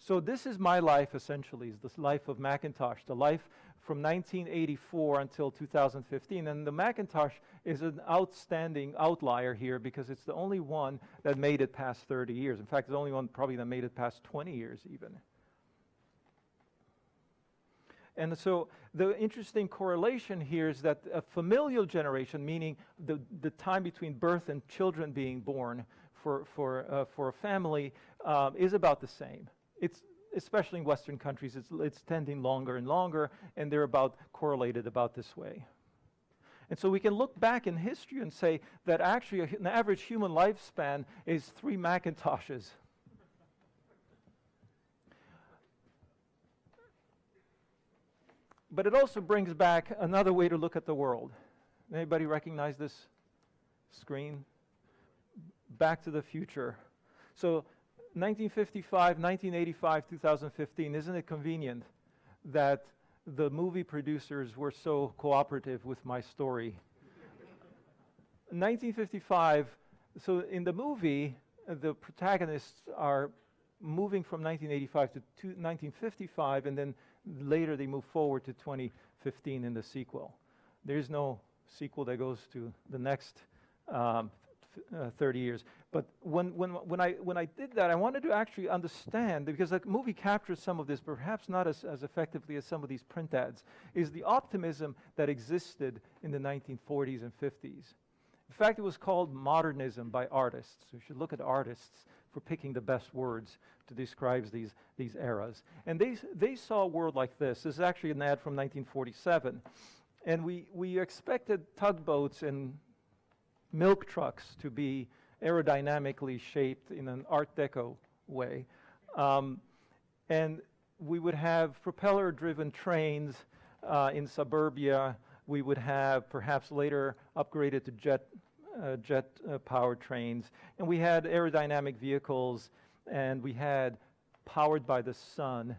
So this is my life, essentially, is this life of Macintosh, the life from 1984 until 2015. And the Macintosh is an outstanding outlier here because it's the only one that made it past 30 years. In fact, it's the only one probably that made it past 20 years even. And so the interesting correlation here is that a familial generation, meaning the time between birth and children being born for a family, is about the same. It's especially in Western countries, it's tending longer and longer, and they're about correlated about this way. And so we can look back in history and say that actually an average human lifespan is 3 Macintoshes. But it also brings back another way to look at the world. Anybody recognize this screen? Back to the Future. So 1955, 1985, 2015, isn't it convenient that the movie producers were so cooperative with my story? 1955, so in the movie, the protagonists are moving from 1985 to 1955, and then later they move forward to 2015 in the sequel. There is no sequel that goes to the next 30 years. But when I did that, I wanted to actually understand, because the movie captures some of this, perhaps not as effectively as some of these print ads, is the optimism that existed in the 1940s and 50s. In fact, it was called modernism by artists. You should look at artists for picking the best words to describe these eras. And they saw a world like this. This is actually an ad from 1947. And we expected tugboats and milk trucks to be aerodynamically shaped in an Art Deco way. And we would have propeller-driven trains in suburbia. We would have perhaps later upgraded to jet-powered trains. And we had aerodynamic vehicles, and we had powered by the sun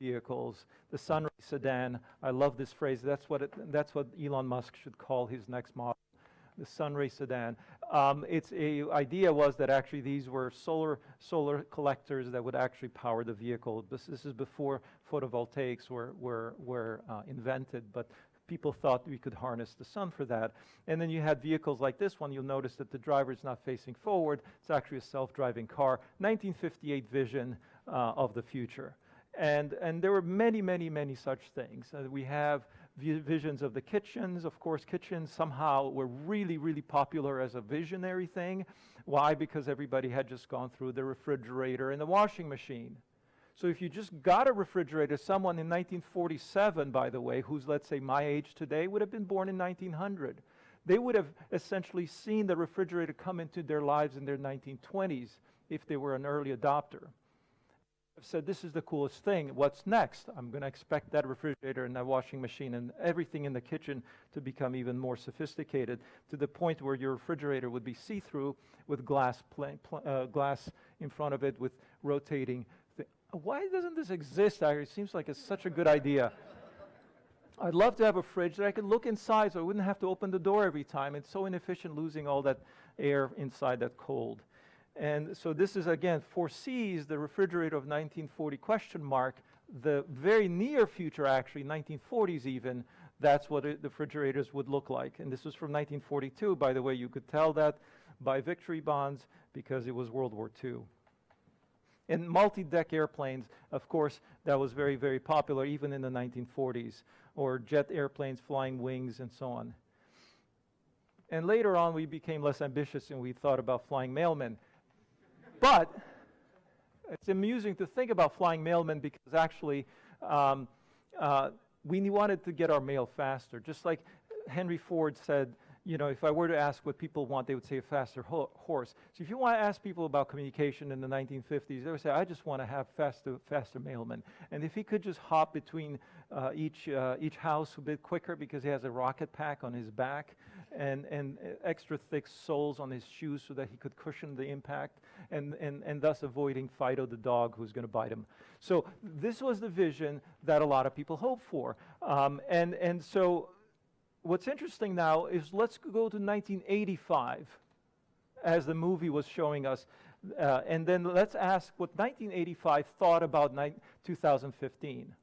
vehicles. The Sunray sedan, I love this phrase. That's what Elon Musk should call his next model. The Sunray sedan. Idea was that actually these were solar collectors that would actually power the vehicle. This is before photovoltaics were invented, but people thought we could harness the sun for that. And then you had vehicles like this one. You'll notice that the driver is not facing forward. It's actually a self-driving car. 1958 vision of the future. And there were many, many, many such things. We have visions of the kitchens. Of course, kitchens somehow were really, really popular as a visionary thing. Why? Because everybody had just gone through the refrigerator and the washing machine. So if you just got a refrigerator, someone in 1947, by the way, who's, let's say, my age today, would have been born in 1900. They would have essentially seen the refrigerator come into their lives in their 1920s if they were an early adopter. I've said, this is the coolest thing. What's next? I'm going to expect that refrigerator and that washing machine and everything in the kitchen to become even more sophisticated, to the point where your refrigerator would be see-through with glass in front of it with rotating. Why doesn't this exist? It seems like it's such a good idea. I'd love to have a fridge that I could look inside so I wouldn't have to open the door every time. It's so inefficient losing all that air inside that cold. And so this is, again, foresees the refrigerator of 1940 ? The very near future, actually, 1940s even, that's what the refrigerators would look like. And this was from 1942. By the way, you could tell that by victory bonds because it was World War II. And multi-deck airplanes, of course, that was very, very popular even in the 1940s, or jet airplanes, flying wings, and so on. And later on, we became less ambitious and we thought about flying mailmen. But it's amusing to think about flying mailmen because actually we wanted to get our mail faster. Just like Henry Ford said, you know, if I were to ask what people want, they would say a faster horse. So if you want to ask people about communication in the 1950s, they would say, I just want to have faster mailmen. And if he could just hop between each house a bit quicker because he has a rocket pack on his back and extra thick soles on his shoes so that he could cushion the impact and thus avoiding Fido the dog who's going to bite him. So this was the vision that a lot of people hoped for. And so what's interesting now is let's go to 1985, as the movie was showing us. And then let's ask what 1985 thought about 2015.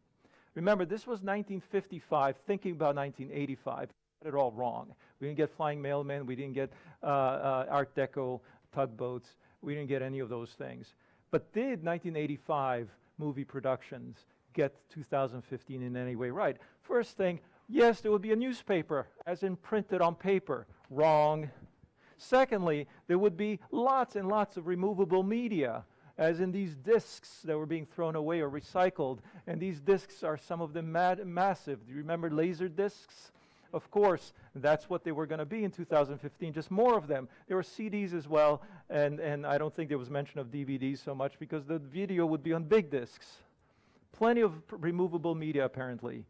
Remember, this was 1955, thinking about 1985. Got it all wrong. We didn't get flying mailmen. We didn't get Art Deco tugboats. We didn't get any of those things. But did 1985 movie productions get 2015 in any way right? First thing, yes, there would be a newspaper, as in printed on paper. Wrong. Secondly, there would be lots and lots of removable media, as in these discs that were being thrown away or recycled. And these discs are some of them massive. Do you remember laser discs? Of course, that's what they were going to be in 2015, just more of them. There were CDs as well, and I don't think there was mention of DVDs so much because the video would be on big discs. Plenty of removable media, apparently.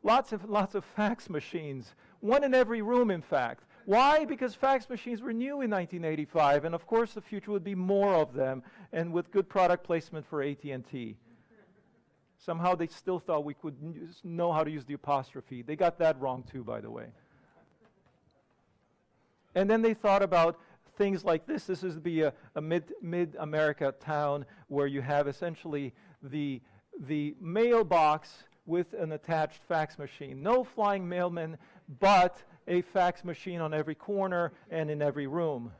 Lots of fax machines. One in every room, in fact. Why? Because fax machines were new in 1985, and of course the future would be more of them, and with good product placement for AT&T. Somehow they still thought we could know how to use the apostrophe. They got that wrong too, by the way. And then they thought about things like this. This is a mid-America town where you have essentially the mailbox with an attached fax machine. No flying mailman, but a fax machine on every corner and in every room.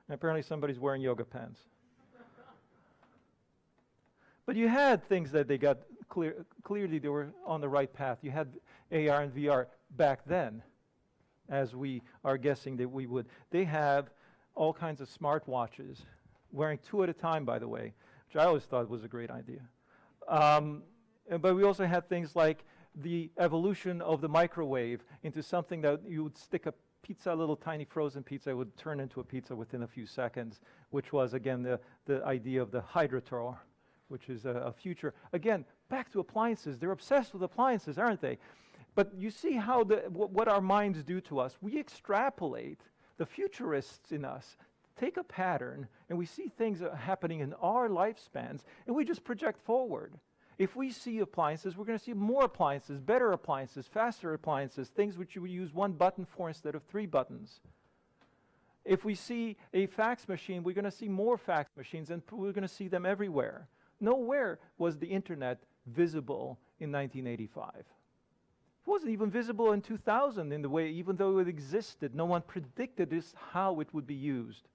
And apparently somebody's wearing yoga pants. But you had things that they got clearly they were on the right path. You had AR and VR back then, as we are guessing that we would. They have all kinds of smartwatches, wearing 2 at a time, by the way, which I always thought was a great idea. But we also had things like the evolution of the microwave into something that you would stick a pizza, a little tiny frozen pizza, would turn into a pizza within a few seconds, which was, again, the idea of the Hydrator, which is a future. Again, back to appliances. They're obsessed with appliances, aren't they? But you see how what our minds do to us. We extrapolate the futurists in us, take a pattern, and we see things happening in our lifespans, and we just project forward. If we see appliances, we're going to see more appliances, better appliances, faster appliances, things which you would use 1 button for instead of 3 buttons. If we see a fax machine, we're going to see more fax machines, and we're going to see them everywhere. Nowhere was the internet visible in 1985. It wasn't even visible in 2000 in the way, even though it existed, no one predicted this, how it would be used.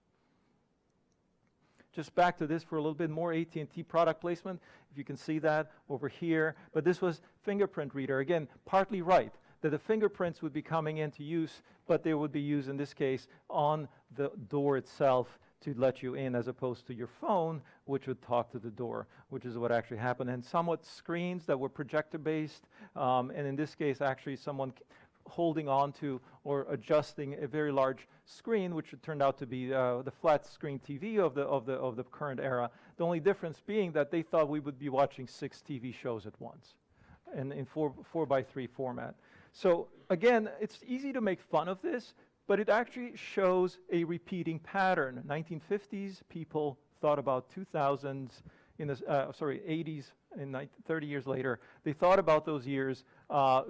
Just back to this for a little bit more AT&T product placement, if you can see that over here. But this was fingerprint reader. Again, partly right, that the fingerprints would be coming into use, but they would be used in this case on the door itself to let you in, as opposed to your phone, which would talk to the door, which is what actually happened. And somewhat screens that were projector-based, and in this case, actually someone holding on to or adjusting a very large screen, which turned out to be the flat screen TV of the current era. The only difference being that they thought we would be watching 6 TV shows at once, and in 4:3 format. So again, it's easy to make fun of this, but it actually shows a repeating pattern. 1950s people thought about 2000s, 80s, and 30 years later. They thought about those years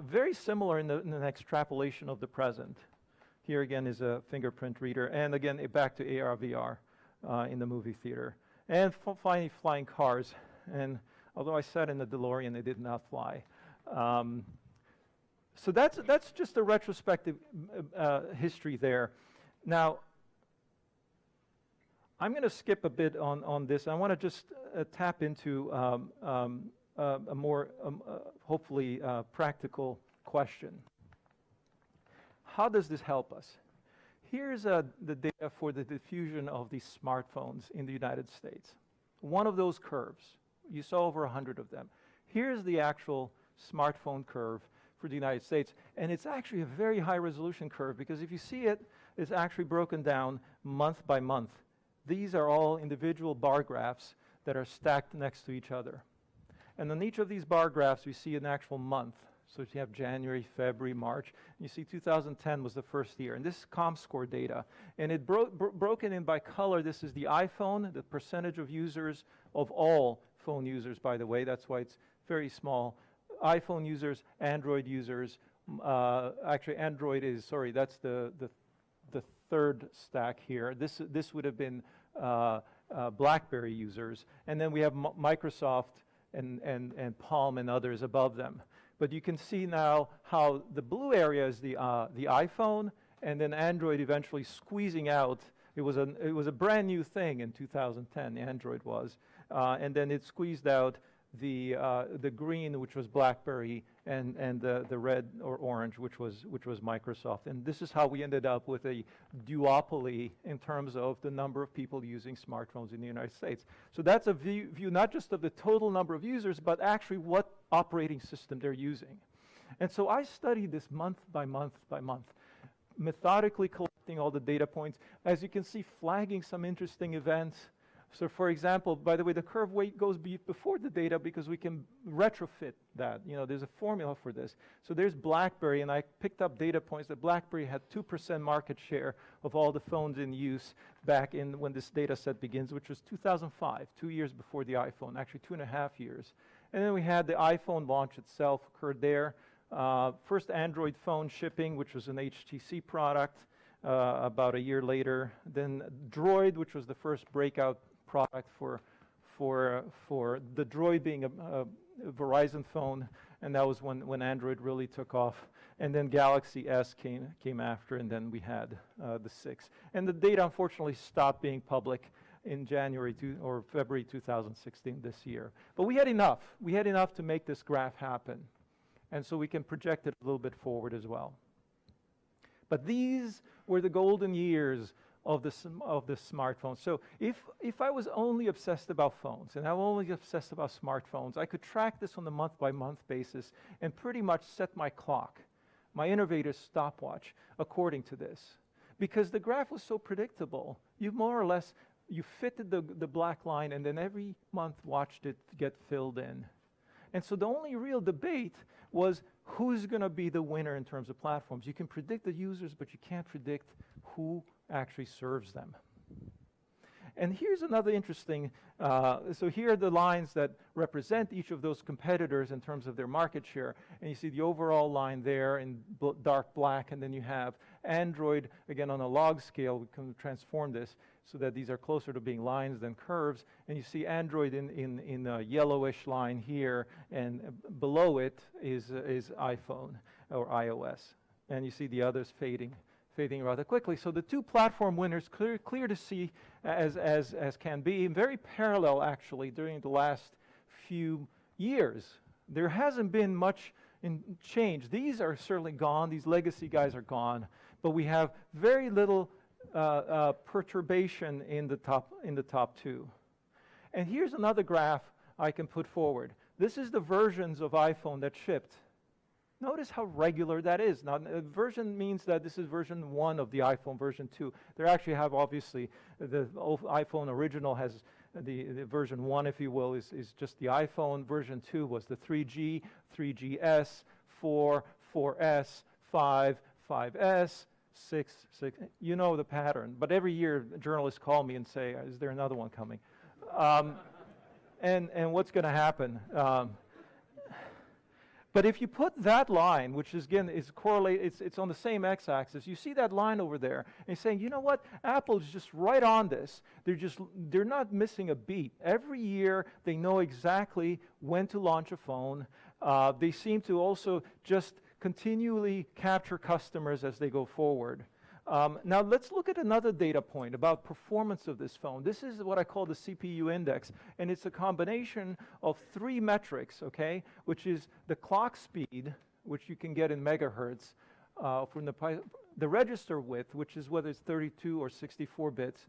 very similar in the extrapolation of the present. Here again is a fingerprint reader, and again back to AR, VR in the movie theater. And finally, flying cars. And although I sat in the DeLorean, it did not fly. So that's just a retrospective history there. Now, I'm going to skip a bit on this. I want to just tap into a more, hopefully, practical question. How does this help us? Here's the data for the diffusion of these smartphones in the United States. One of those curves. You saw over 100 of them. Here's the actual smartphone curve for the United States, and it's actually a very high resolution curve, because if you see it, it's actually broken down month by month. These are all individual bar graphs that are stacked next to each other. And on each of these bar graphs, we see an actual month. So you have January, February, March. You see 2010 was the first year. And this is ComScore data. And it broken in by color. This is the iPhone, the percentage of users of all phone users, by the way. That's why it's very small. iPhone users, Android users. Actually, Android is, that's the third stack here. This would have been BlackBerry users, and then we have Microsoft and Palm and others above them. But you can see now how the blue area is the iPhone, and then Android eventually squeezing out. It was a brand new thing in 2010. Android was, and then it squeezed out the green, which was BlackBerry, and the red or orange, which was Microsoft. And this is how we ended up with a duopoly in terms of the number of people using smartphones in the United States. So that's a view not just of the total number of users, but actually what operating system they're using. And so I studied this month by month by month, methodically collecting all the data points. As you can see, flagging some interesting events. So for example, by the way, the curve weight goes before the data because we can retrofit that. You know, there's a formula for this. So there's BlackBerry, and I picked up data points that BlackBerry had 2% market share of all the phones in use back in when this data set begins, which was 2005, 2 years before the iPhone, actually 2.5 years. And then we had the iPhone launch itself occurred there. First Android phone shipping, which was an HTC product, about a year later. Then Droid, which was the first breakout product for the Droid being a Verizon phone, and that was when Android really took off. And then Galaxy S came after, and then we had the 6. And the data unfortunately stopped being public in January or February 2016 this year. But we had enough. We had enough to make this graph happen. And so we can project it a little bit forward as well. But these were the golden years of the smartphone. So if I was only obsessed about phones, and I'm only obsessed about smartphones, I could track this on a month-by-month basis and pretty much set my clock, my Innovator stopwatch, according to this. Because the graph was so predictable, you more or less, you fitted the black line, and then every month watched it get filled in. And so the only real debate was who's going to be the winner in terms of platforms. You can predict the users, but you can't predict who actually serves them. And here's another interesting, so here are the lines that represent each of those competitors in terms of their market share. And you see the overall line there in dark black, and then you have Android, again on a log scale. We can transform this so that these are closer to being lines than curves. And you see Android in a yellowish line here, and below it is iPhone or iOS. And you see the others fading rather quickly. So the two platform winners, clear to see as can be, very parallel actually during the last few years. There hasn't been much change. These are certainly gone. These legacy guys are gone. But we have very little perturbation in the top two. And here's another graph I can put forward. This is the versions of iPhone that shipped. Notice how regular that is. Now, version means that this is version 1 of the iPhone, version 2. They actually have, obviously, the iPhone original has the version 1, if you will, is just the iPhone. Version 2 was the 3G, 3GS, 4, 4S, 5, 5S, 6. You know the pattern. But every year, journalists call me and say, is there another one coming? And what's going to happen? But if you put that line, which is, again, is correlated, it's on the same x-axis, you see that line over there, and you're saying, you know what, Apple's just right on this. They're not missing a beat. Every year, they know exactly when to launch a phone. They seem to also just continually capture customers as they go forward. Now let's look at another data point about performance of this phone. This is what I call the CPU index, and it's a combination of 3 metrics, okay, which is the clock speed, which you can get in megahertz, from the register width, which is whether it's 32 or 64 bits,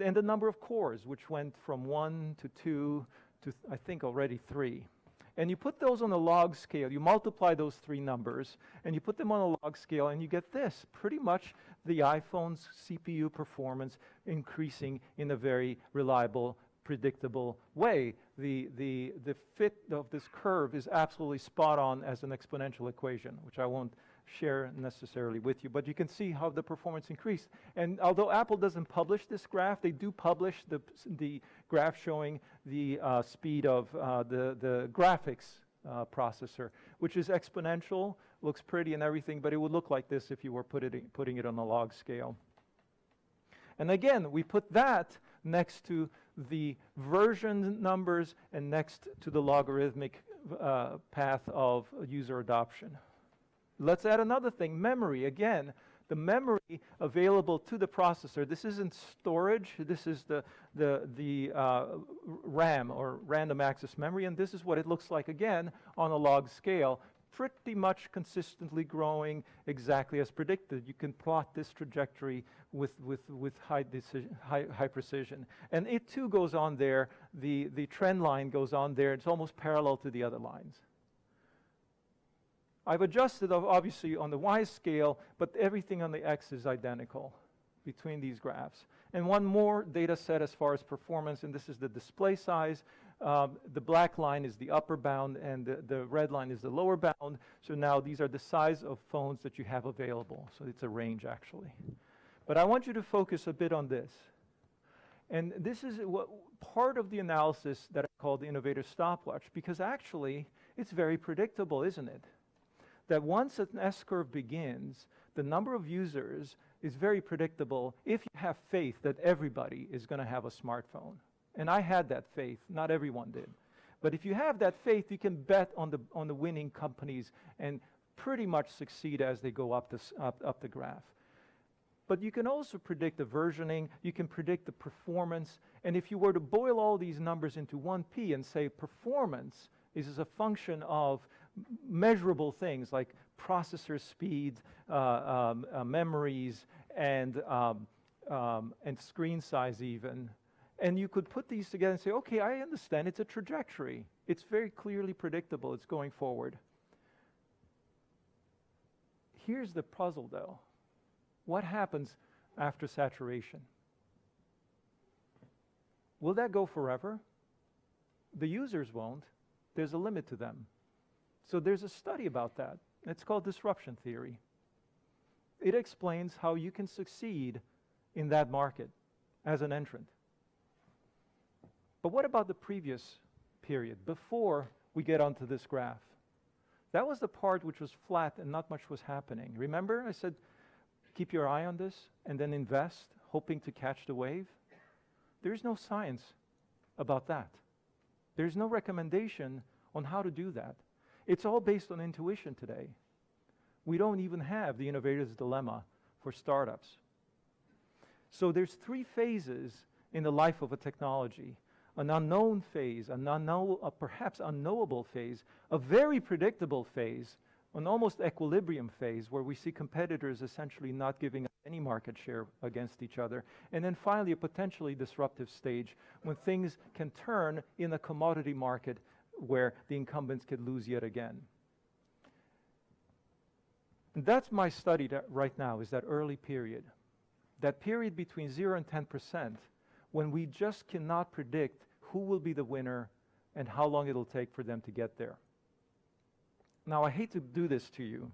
and the number of cores, which went from 1 to 2 to, I think, already 3. And you put those on a log scale, you multiply those 3 numbers, and you put them on a log scale, and you get this, pretty much the iPhone's CPU performance increasing in a very reliable, predictable way. The fit of this curve is absolutely spot on as an exponential equation, which I won't share necessarily with you, but you can see how the performance increased. And although Apple doesn't publish this graph, they do publish the graph showing the speed of the graphics processor, which is exponential, looks pretty and everything, but it would look like this if you were putting it on a log scale. And again, we put that next to the version numbers and next to the logarithmic path of user adoption. Let's add another thing, memory. Again, the memory available to the processor. This isn't storage. This is the RAM, or random access memory, and this is what it looks like again on a log scale, pretty much consistently growing exactly as predicted. You can plot this trajectory with high precision. And it too goes on there. The trend line goes on there. It's almost parallel to the other lines. I've adjusted obviously on the Y scale, but everything on the X is identical between these graphs. And one more data set as far as performance, and this is the display size. The black line is the upper bound, and the red line is the lower bound. So now these are the size of phones that you have available. So it's a range, actually. But I want you to focus a bit on this. And this is what part of the analysis that I call the Innovator Stopwatch, because actually it's very predictable, isn't it? That once an S-curve begins, the number of users is very predictable if you have faith that everybody is going to have a smartphone. And I had that faith. Not everyone did. But if you have that faith, you can bet on the winning companies and pretty much succeed as they go up the graph. But you can also predict the versioning. You can predict the performance. And if you were to boil all these numbers into one P and say performance is a function of measurable things like processor speed, memories, and screen size even. And you could put these together and say, okay, I understand it's a trajectory. It's very clearly predictable. It's going forward. Here's the puzzle, though. What happens after saturation? Will that go forever? The users won't. There's a limit to them. So there's a study about that. It's called disruption theory. It explains how you can succeed in that market as an entrant. But what about the previous period, before we get onto this graph? That was the part which was flat and not much was happening. Remember, I said, keep your eye on this and then invest, hoping to catch the wave? There's no science about that. There's no recommendation on how to do that. It's all based on intuition today. We don't even have the innovator's dilemma for startups. So there's three phases in the life of a technology. An unknown phase, a perhaps unknowable phase, a very predictable phase, an almost equilibrium phase where we see competitors essentially not giving up any market share against each other, and then finally a potentially disruptive stage when things can turn in a commodity market where the incumbents could lose yet again. And that's my study right now, is that early period. That period between 0 and 10%, when we just cannot predict who will be the winner and how long it'll take for them to get there. Now, I hate to do this to you,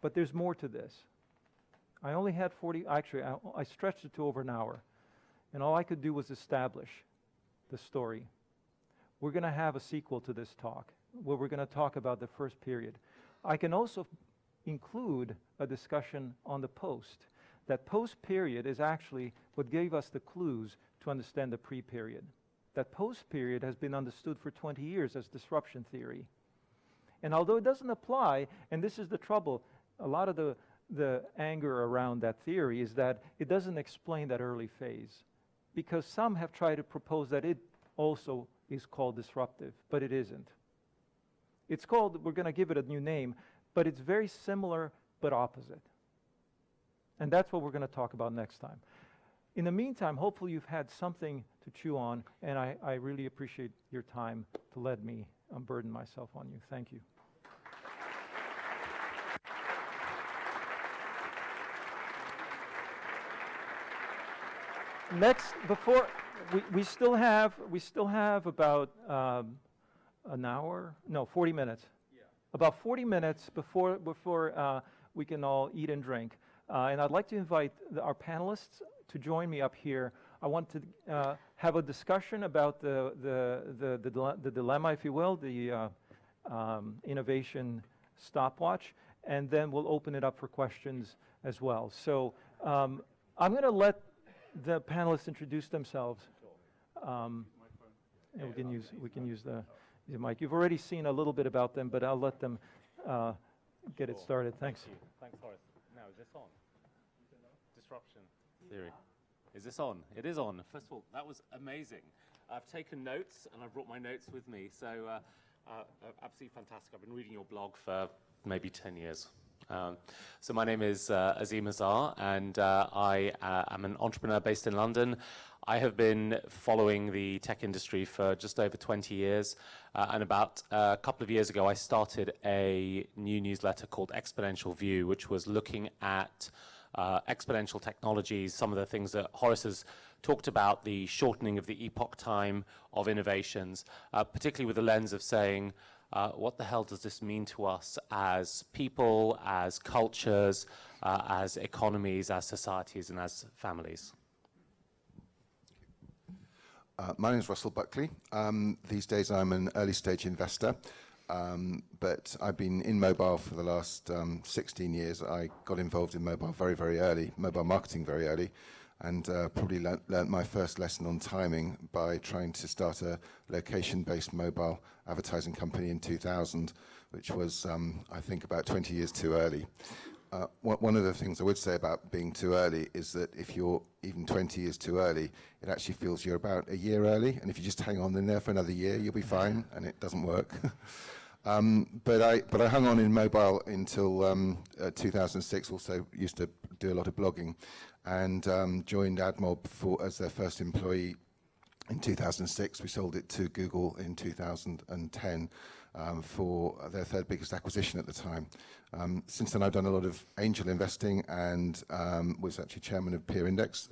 but there's more to this. I only had 40, actually, I stretched it to over an hour, and all I could do was establish the story. We're going to have a sequel to this talk, where we're going to talk about the first period. I can also include a discussion on the post. That post period is actually what gave us the clues to understand the pre-period. That post period has been understood for 20 years as disruption theory. And although it doesn't apply, and this is the trouble, a lot of the anger around that theory is that it doesn't explain that early phase. Because some have tried to propose that it also is called disruptive, but it isn't. It's called, we're going to give it a new name, but it's very similar but opposite. And that's what we're going to talk about next time. In the meantime, hopefully you've had something to chew on, and I really appreciate your time to let me unburden myself on you. Thank you. Next, before we still have about an hour, no, 40 minutes. Yeah. About 40 minutes before we can all eat and drink. And I'd like to invite our panelists to join me up here. I want to have a discussion about the dilemma, if you will, the innovation stopwatch, and then we'll open it up for questions as well. So I'm going to let the panelists introduce themselves. And we can use the mic. You've already seen a little bit about them, but I'll let them get it started. Thanks. Thank you. Thanks, Horace. Now, is this on? Disruption theory. Is this on? It is on. First of all, that was amazing. I've taken notes, and I've brought my notes with me. So, absolutely fantastic. I've been reading your blog for maybe 10 years. So my name is Azim Azhar, and I am an entrepreneur based in London. I have been following the tech industry for just over 20 years, and about a couple of years ago I started a new newsletter called Exponential View, which was looking at exponential technologies, some of the things that Horace has talked about, the shortening of the epoch time of innovations, particularly with the lens of saying, what the hell does this mean to us as people, as cultures, as economies, as societies, and as families? My name is Russell Buckley. These days I'm an early stage investor, but I've been in mobile for the last 16 years. I got involved in mobile very, very early, mobile marketing very early, and probably learnt my first lesson on timing by trying to start a location-based mobile advertising company in 2000, which was, I think, about 20 years too early. One of the things I would say about being too early is that if you're even 20 years too early, it actually feels you're about a year early, and if you just hang on in there for another year, you'll be fine, and it doesn't work. But I hung on in mobile until 2006, also used to do a lot of blogging, and joined AdMob as their first employee in 2006. We sold it to Google in 2010 for their third biggest acquisition at the time. Since then I've done a lot of angel investing and was actually chairman of Peer Index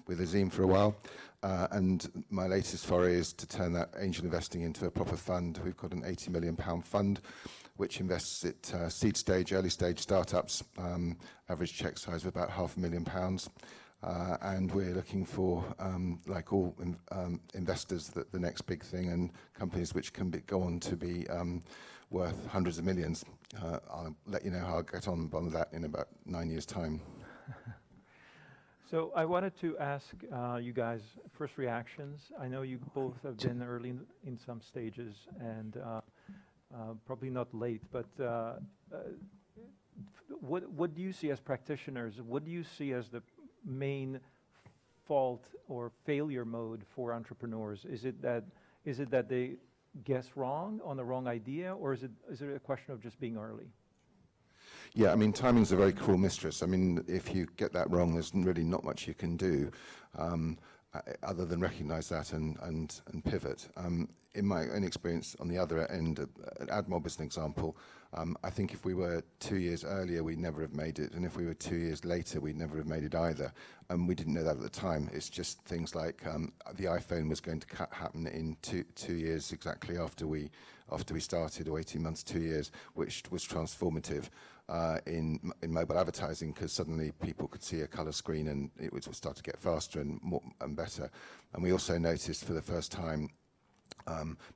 with Azim for a while. And my latest foray is to turn that angel investing into a proper fund. We've got an £80 million fund which invests at seed stage, early stage startups, average check size of about £500,000. And we're looking for, like all investors, the next big thing, and companies which can go on to be worth hundreds of millions. I'll let you know how I'll get on that in about 9 years' time. So I wanted to ask you guys first reactions. I know you both have been early in some stages and probably not late, but what do you see as practitioners? What do you see as the main fault or failure mode for entrepreneurs? Is it that they guess wrong on the wrong idea, or is it a question of just being early? Yeah, I mean, timing's a very cruel mistress. I mean, if you get that wrong, there's really not much you can do other than recognize that and pivot. In my own experience, on the other end, at AdMob as an example, I think if we were 2 years earlier, we'd never have made it, and if we were 2 years later, we'd never have made it either. And we didn't know that at the time. It's just things like the iPhone was going to happen in two years exactly after we started, or 18 months, 2 years, which was transformative in mobile advertising, because suddenly people could see a color screen and it would start to get faster and more and better. And we also noticed for the first time,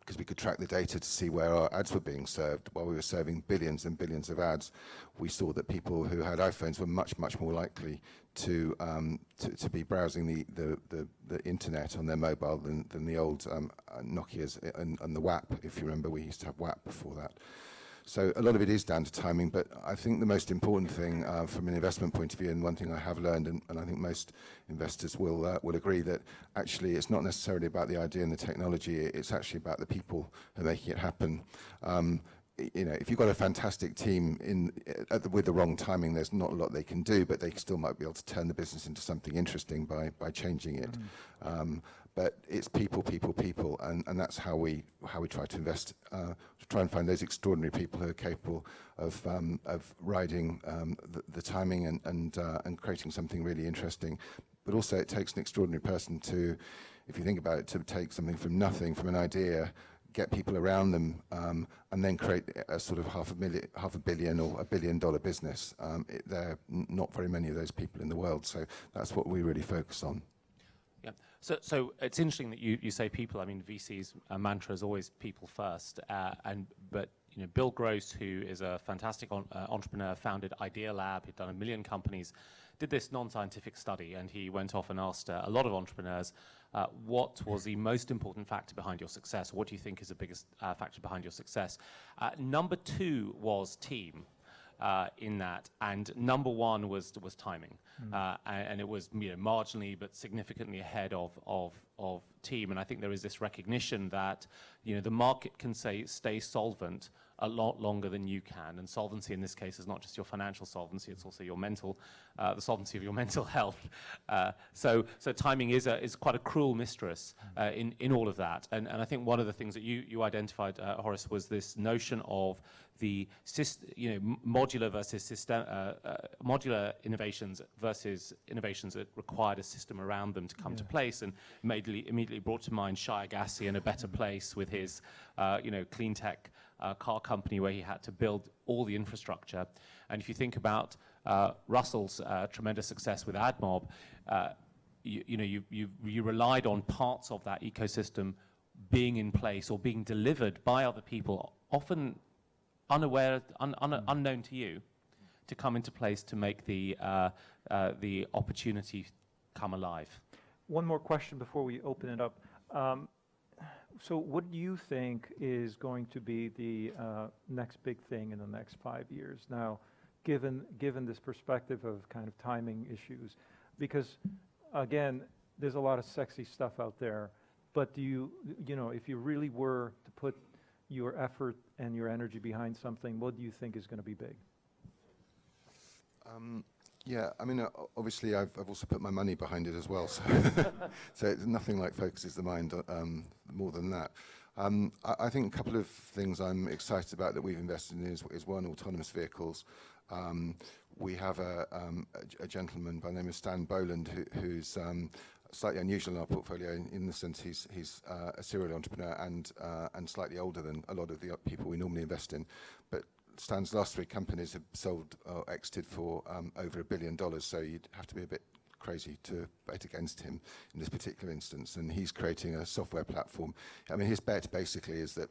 because we could track the data to see where our ads were being served, while we were serving billions and billions of ads, we saw that people who had iPhones were much, much more likely to be browsing the internet on their mobile than the old Nokias and the WAP. If you remember, we used to have WAP before that. So a lot of it is down to timing, but I think the most important thing from an investment point of view, and one thing I have learned, and I think most investors will agree, that actually it's not necessarily about the idea and the technology, it's actually about the people who are making it happen. If you've got a fantastic team with the wrong timing, there's not a lot they can do, but they still might be able to turn the business into something interesting by changing it. But it's people, and that's how we try to invest, to try and find those extraordinary people who are capable of riding the timing and creating something really interesting. But also it takes an extraordinary person to, if you think about it, to take something from nothing, from an idea, get people around them, and then create a sort of $500 million or $1 billion business. There are not very many of those people in the world, so that's what we really focus on. Yeah. So it's interesting that you say people. I mean, VC's mantra is always people first, but Bill Gross, who is a fantastic entrepreneur, founded Idea Lab. He'd done 1 million companies, did this non-scientific study, and he went off and asked a lot of entrepreneurs, what was the most important factor behind your success? What do you think is the biggest factor behind your success? Number 2 was team. In that, and number 1 was timing, and it was marginally but significantly ahead of team. And I think there is this recognition that the market can stay solvent a lot longer than you can, and solvency in this case is not just your financial solvency; it's also your mental, the solvency of your mental health. So timing is quite a cruel mistress in all of that. And I think one of the things that you identified, Horace, was this notion of the modular versus modular innovations versus innovations that required a system around them to come to place, and immediately brought to mind Shai Agassi in A Better Place with his clean tech car company, where he had to build all the infrastructure. And if you think about Russell's tremendous success with AdMob, you relied on parts of that ecosystem being in place or being delivered by other people, often unaware, unknown to you, to come into place to make the opportunity come alive. One more question before we open it up. So what do you think is going to be the next big thing in the next 5 years? Now, given this perspective of kind of timing issues, because again, there's a lot of sexy stuff out there, but do you if you really were to put your effort and your energy behind something, what do you think is going to be big? Yeah, I mean, obviously, I've also put my money behind it as well. So, so it's nothing like focuses the mind more than that. I think a couple of things I'm excited about that we've invested in is one, autonomous vehicles. We have a gentleman by the name of Stan Boland who's slightly unusual in our portfolio in the sense he's a serial entrepreneur and slightly older than a lot of the people we normally invest in. But Stan's last 3 companies have sold or exited for over $1 billion, so you'd have to be a bit crazy to bet against him in this particular instance. And he's creating a software platform. I mean, his bet basically is that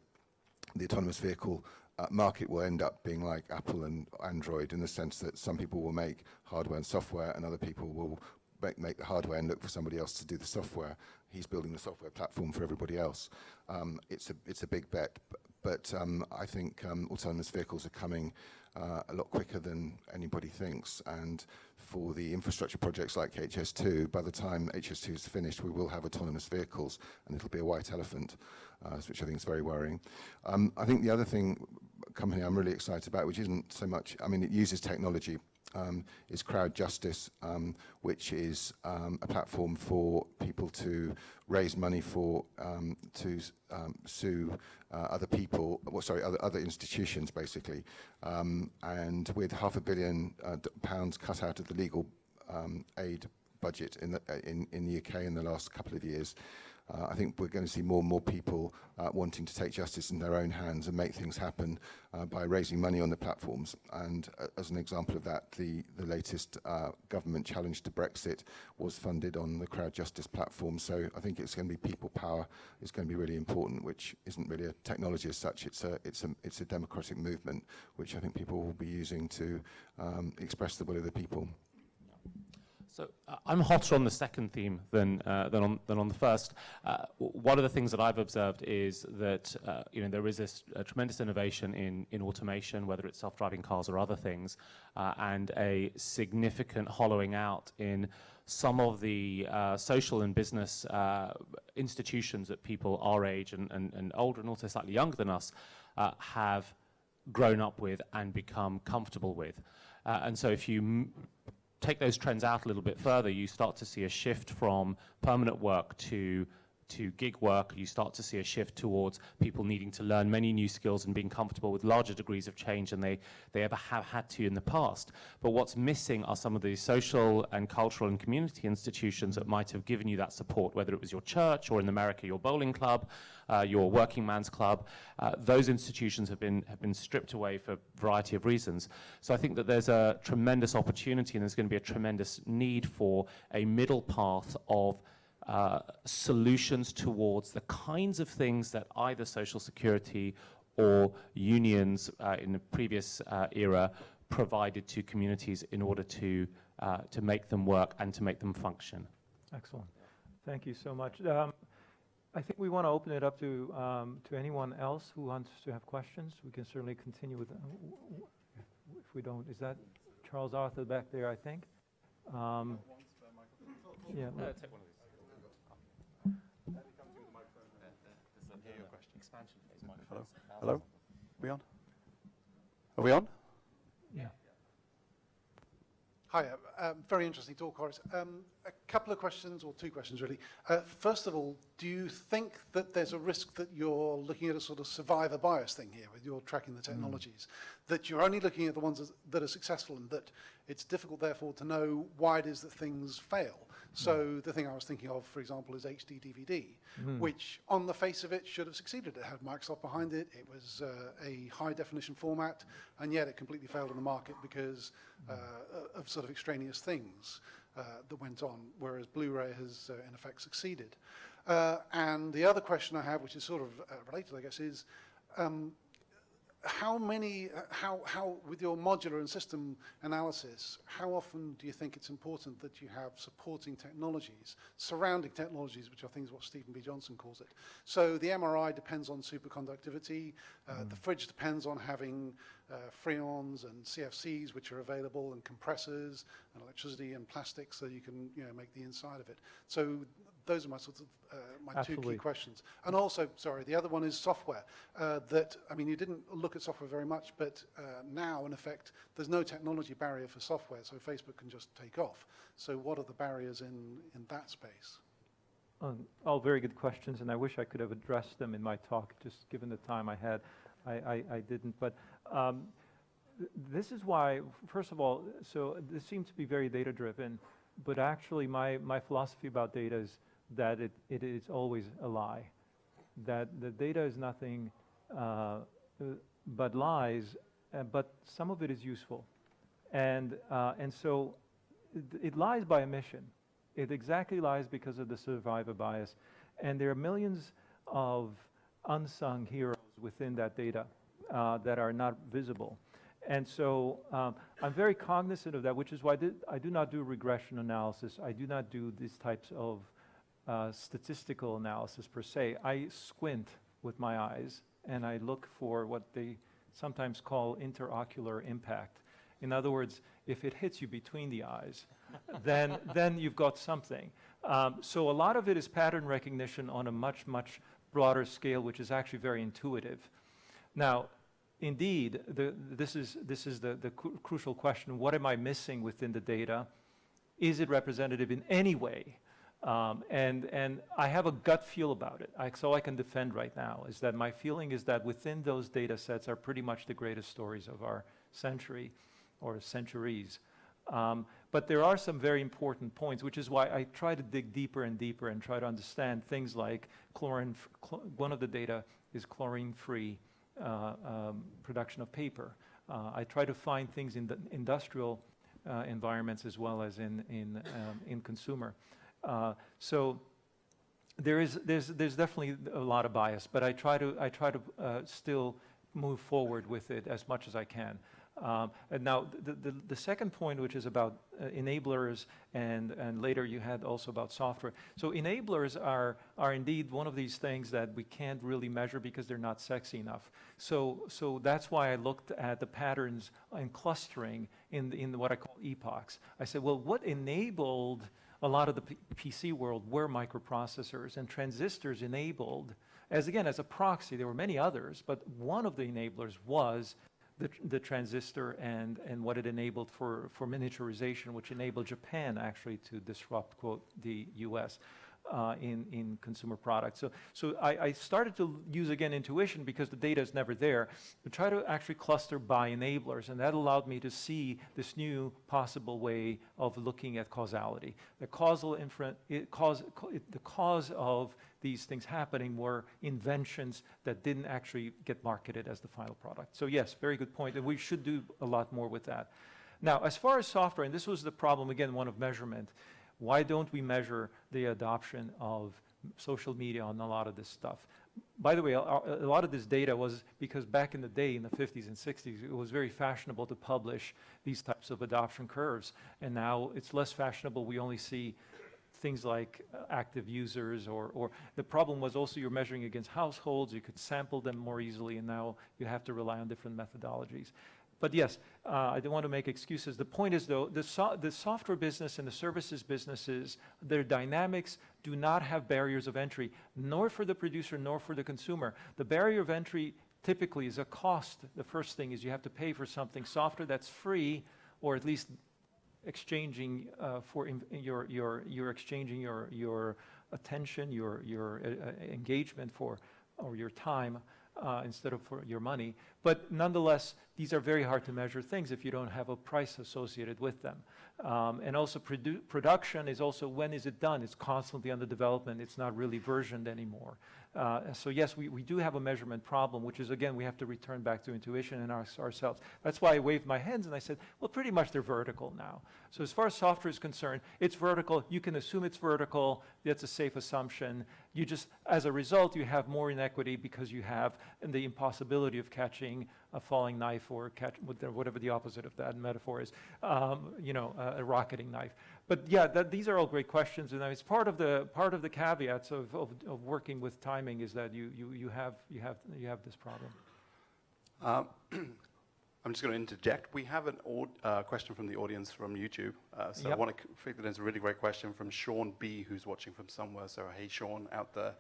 the autonomous vehicle market will end up being like Apple and Android, in the sense that some people will make hardware and software and other people will make the hardware and look for somebody else to do the software. He's building the software platform for everybody else. It's a big bet, but I think autonomous vehicles are coming a lot quicker than anybody thinks. And for the infrastructure projects like HS2, by the time HS2 is finished, we will have autonomous vehicles, and it'll be a white elephant, which I think is very worrying. I think the other company I'm really excited about, which isn't so much, I mean, it uses technology, is Crowd Justice, which is a platform for people to raise money for to sue other people, other institutions, basically. And with £500 million cut out of the legal aid budget in the UK in the last couple of years, I think we're going to see more and more people wanting to take justice in their own hands and make things happen by raising money on the platforms. And as an example of that, the latest government challenge to Brexit was funded on the Crowd Justice platform. So I think it's going to be people power is going to be really important, which isn't really a technology as such. It's a democratic movement, which I think people will be using to express the will of the people. So I'm hotter on the second theme than on the first. One of the things that I've observed is that there is this tremendous innovation in automation, whether it's self-driving cars or other things, and a significant hollowing out in some of the social and business institutions that people our age and older and also slightly younger than us have grown up with and become comfortable with. And so if you take those trends out a little bit further, you start to see a shift from permanent work to gig work. You start to see a shift towards people needing to learn many new skills and being comfortable with larger degrees of change than they ever have had to in the past. But what's missing are some of the social and cultural and community institutions that might have given you that support, whether it was your church or in America, your bowling club, your working man's club. Those institutions have been stripped away for a variety of reasons. So I think that there's a tremendous opportunity and there's going to be a tremendous need for a middle path of solutions towards the kinds of things that either Social Security or unions in the previous era provided to communities in order to make them work and to make them function. Excellent. Thank you so much. I think we want to open it up to anyone else who wants to have questions. We can certainly continue with, if we don't, is that Charles Arthur back there, I think? Yeah. Take one of these. Hear your question. Expansion phase microphones. Hello? Are we on? Are we on? Yeah. Hi, very interesting talk, Horace. A couple of questions, or two questions really. First of all, do you think that there's a risk that you're looking at a sort of survivor bias thing here with your tracking the technologies, that you're only looking at the ones that are successful and that it's difficult therefore to know why it is that things fail? So the thing I was thinking of, for example, is HD DVD, which on the face of it should have succeeded. It had Microsoft behind it. It was a high definition format, and yet it completely failed in the market because of sort of extraneous things that went on, whereas Blu-ray has in effect succeeded. And the other question I have, which is sort of related, I guess, is how with your modular and system analysis, how often do you think it's important that you have supporting technologies, surrounding technologies, which I think is what Stephen B. Johnson calls it? So the MRI depends on superconductivity, the fridge depends on having freons and CFCs which are available, and compressors and electricity and plastic so you can make the inside of it. So those are my sort of my two key questions. And also, sorry, the other one is software. You didn't look at software very much, but now, in effect, there's no technology barrier for software, so Facebook can just take off. So what are the barriers in that space? All very good questions, and I wish I could have addressed them in my talk, just given the time I had. I didn't, but this is why, first of all, so this seems to be very data-driven, but actually my philosophy about data is that it is always a lie, that the data is nothing but lies, but some of it is useful. And so it lies by omission. It exactly lies because of the survivor bias. And there are millions of unsung heroes within that data that are not visible. And so I'm very cognizant of that, which is why I do not do regression analysis. I do not do these types of statistical analysis per se. I squint with my eyes and I look for what they sometimes call interocular impact. In other words, if it hits you between the eyes, then you've got something. So a lot of it is pattern recognition on a much, much broader scale, which is actually very intuitive. Now, indeed, this is the crucial question. What am I missing within the data? Is it representative in any way? And I have a gut feel about it. So I can defend right now is that my feeling is that within those data sets are pretty much the greatest stories of our century or centuries. But there are some very important points, which is why I try to dig deeper and deeper and try to understand things like chlorine. One of the data is chlorine-free production of paper. I try to find things in the industrial environments as well as in consumer. So there's definitely a lot of bias, but I try to still move forward with it as much as I can. And now the second point, which is about enablers, and later you had also about software. So enablers are indeed one of these things that we can't really measure because they're not sexy enough. So that's why I looked at the patterns and clustering in what I call epochs. I said, well, what enabled a lot of the PC world were microprocessors, and transistors enabled, as a proxy. There were many others, but one of the enablers was the transistor and what it enabled for miniaturization, which enabled Japan actually to disrupt, quote, the US in consumer products. So I started to use, again, intuition because the data is never there, to try to actually cluster by enablers, and that allowed me to see this new possible way of looking at causality. The cause of these things happening were inventions that didn't actually get marketed as the final product. So yes, very good point, and we should do a lot more with that. Now, as far as software, and this was the problem, again, one of measurement, why don't we measure the adoption of social media on a lot of this stuff? by the way, a lot of this data was because back in the day, in the 50s and 60s, it was very fashionable to publish these types of adoption curves. And now it's less fashionable. We only see things like active users, or the problem was also you're measuring against households. You could sample them more easily, and now you have to rely on different methodologies. But yes, I don't want to make excuses. The point is, though, the software business and the services businesses, their dynamics do not have barriers of entry, nor for the producer, nor for the consumer. The barrier of entry typically is a cost. The first thing is you have to pay for something software that's free, or at least exchanging you're exchanging your attention, your engagement or your time instead of for your money. But nonetheless, these are very hard to measure things if you don't have a price associated with them. And also production is also, when is it done? It's constantly under development. It's not really versioned anymore. So yes, we do have a measurement problem, which is, again, we have to return back to intuition and ourselves. That's why I waved my hands and I said, well, pretty much they're vertical now. So as far as software is concerned, it's vertical. You can assume it's vertical. That's a safe assumption. You just, as a result, you have more inequity because you have the impossibility of catching a falling knife, or whatever the opposite of that metaphor is, a rocketing knife. But yeah, these are all great questions, and it's part of the caveats of working with timing is that you have this problem. I'm just going to interject. We have a question from the audience from YouTube. So Yep. I want to figure that it's a really great question from Sean B, who's watching from somewhere. So hey, Sean, out there.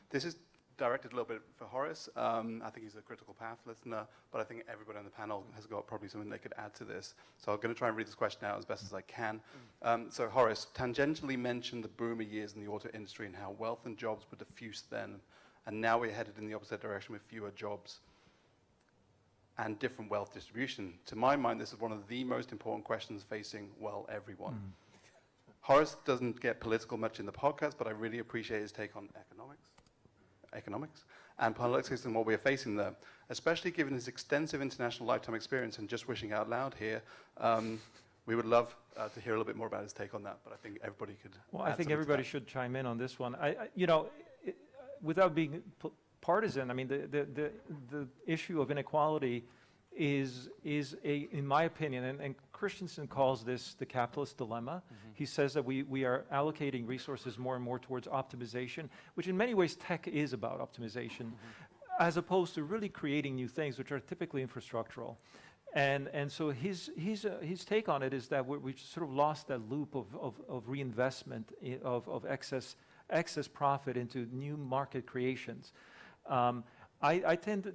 This is directed a little bit for Horace. I think he's a critical path listener, but I think everybody on the panel has got probably something they could add to this. So I'm going to try and read this question out as best as I can. So Horace, tangentially mentioned the boomer years in the auto industry and how wealth and jobs were diffused then, and now we're headed in the opposite direction with fewer jobs and different wealth distribution. To my mind, this is one of the most important questions facing, well, everyone. Horace doesn't get political much in the podcast, but I really appreciate his take on economics and politics and what we're facing there, especially given his extensive international lifetime experience. And just wishing out loud here, we would love to hear a little bit more about his take on that, but I think everybody could. Well, I think everybody should chime in on this one. Without being partisan, I mean, the issue of inequality is in my opinion, and Christensen calls this the capitalist dilemma. Mm-hmm. He says that we are allocating resources more and more towards optimization, which in many ways tech is about optimization, mm-hmm. as opposed to really creating new things, which are typically infrastructural. And so his take on it is that we've sort of lost that loop of reinvestment of excess profit into new market creations. I tend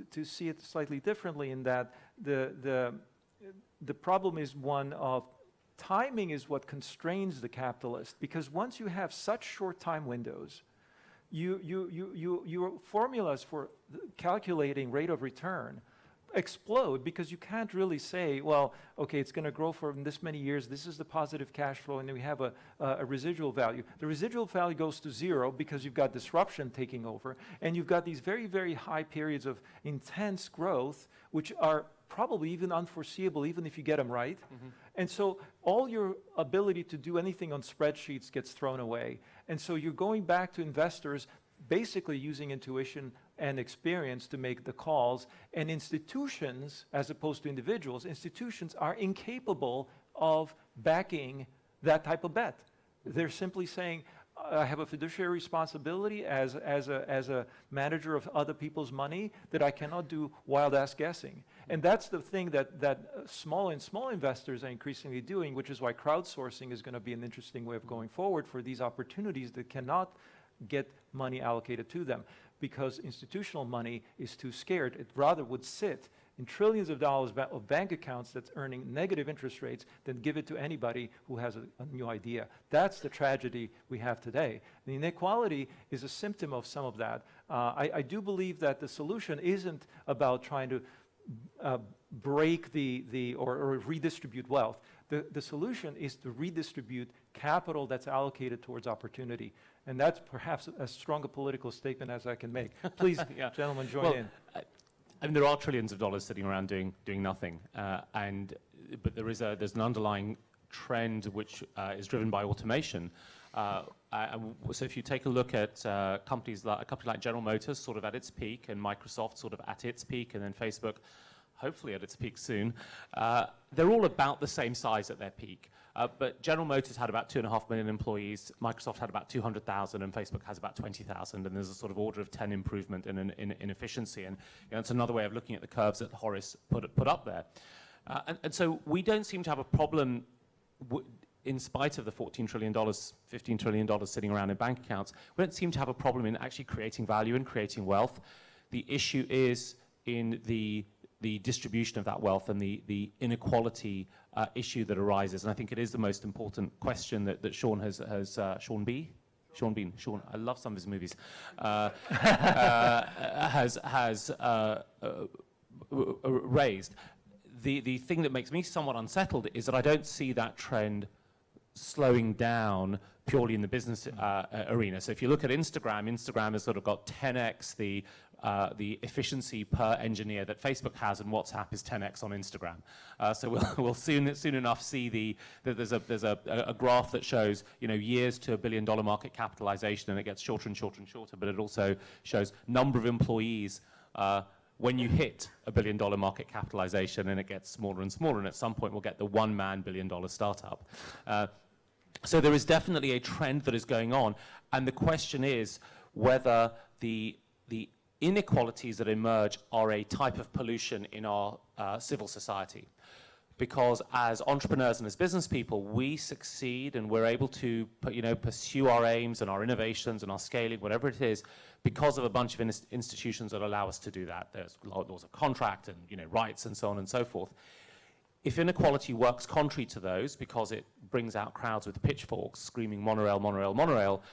to see it slightly differently in that the problem is one of timing is what constrains the capitalist, because once you have such short time windows, your formulas for calculating rate of return explode, because you can't really say, well, okay, it's going to grow for this many years, this is the positive cash flow, and then we have a residual value. The residual value goes to zero because you've got disruption taking over, and you've got these very, very high periods of intense growth, which are probably even unforeseeable, even if you get them right. Mm-hmm. And so all your ability to do anything on spreadsheets gets thrown away. And so you're going back to investors basically using intuition and experience to make the calls, and institutions, as opposed to individuals, institutions are incapable of backing that type of bet. They're simply saying, I have a fiduciary responsibility as a manager of other people's money that I cannot do wild-ass guessing. And that's the thing that small investors are increasingly doing, which is why crowdsourcing is going to be an interesting way of going forward for these opportunities that cannot get money allocated to them, because institutional money is too scared. It rather would sit in trillions of dollars of bank accounts that's earning negative interest rates than give it to anybody who has a new idea. That's the tragedy we have today. The inequality is a symptom of some of that. I do believe that the solution isn't about trying to break or redistribute wealth. The solution is to redistribute capital that's allocated towards opportunity. And that's perhaps as strong a political statement as I can make. Please, yeah. Gentlemen, join in. I mean, there are trillions of dollars sitting around doing nothing, but there's an underlying trend which is driven by automation. So if you take a look at a company like General Motors, sort of at its peak, and Microsoft sort of at its peak, and then Facebook, hopefully at its peak soon, they're all about the same size at their peak. But General Motors had about 2.5 million employees, Microsoft had about 200,000, and Facebook has about 20,000, and there's a sort of order of 10 improvement in efficiency. And it's another way of looking at the curves that Horace put up there. And so we don't seem to have a problem in spite of the $14 trillion, $15 trillion sitting around in bank accounts. We don't seem to have a problem in actually creating value and creating wealth. The issue is in the distribution of that wealth and the inequality issue that arises. And I think it is the most important question that Sean has Sean Bean, I love some of his movies, has raised. The thing that makes me somewhat unsettled is that I don't see that trend slowing down purely in the business arena. So if you look at Instagram has sort of got 10x the efficiency per engineer that Facebook has, and WhatsApp is 10x on Instagram. So we'll soon enough see that there's a graph that shows years to $1 billion market capitalization, and it gets shorter and shorter and shorter. But it also shows number of employees when you hit $1 billion market capitalization, and it gets smaller and smaller. And at some point, we'll get the one-man $1 billion startup. So there is definitely a trend that is going on, and the question is whether the inequalities that emerge are a type of pollution in our civil society. Because as entrepreneurs and as business people, we succeed and we're able to pursue our aims and our innovations and our scaling, whatever it is, because of a bunch of institutions that allow us to do that. There's laws of contract and rights and so on and so forth. If inequality works contrary to those, because it brings out crowds with pitchforks screaming monorail, monorail, monorail,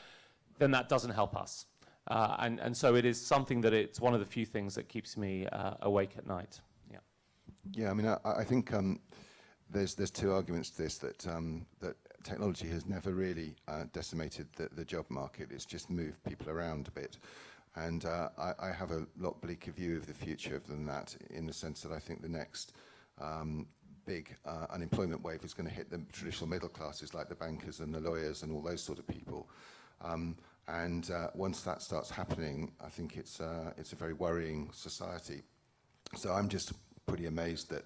then that doesn't help us. And so it is something that it's one of the few things that keeps me awake at night. Yeah. Yeah, I mean, I think there's two arguments to this, that technology has never really decimated the job market. It's just moved people around a bit. And I have a lot bleaker view of the future than that, in the sense that I think the next big unemployment wave is going to hit the traditional middle classes, like the bankers and the lawyers and all those sort of people. And once that starts happening, I think it's a very worrying society. So I'm just pretty amazed that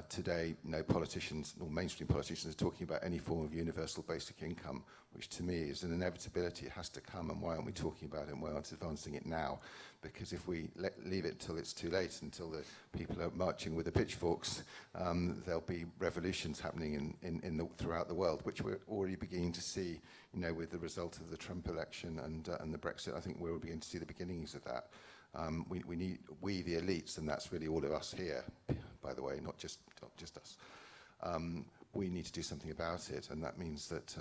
today no politicians, or mainstream politicians, are talking about any form of universal basic income, which to me is an inevitability. It has to come, and why aren't we talking about it, and why aren't we advancing it now? Because if we leave it till it's too late, until the people are marching with the pitchforks, there'll be revolutions happening throughout the world, which we're already beginning to see, with the result of the Trump election and the Brexit. I think we're beginning to see the beginnings of that. We the elites, and that's really all of us here, by the way, not just us. We need to do something about it, and that means that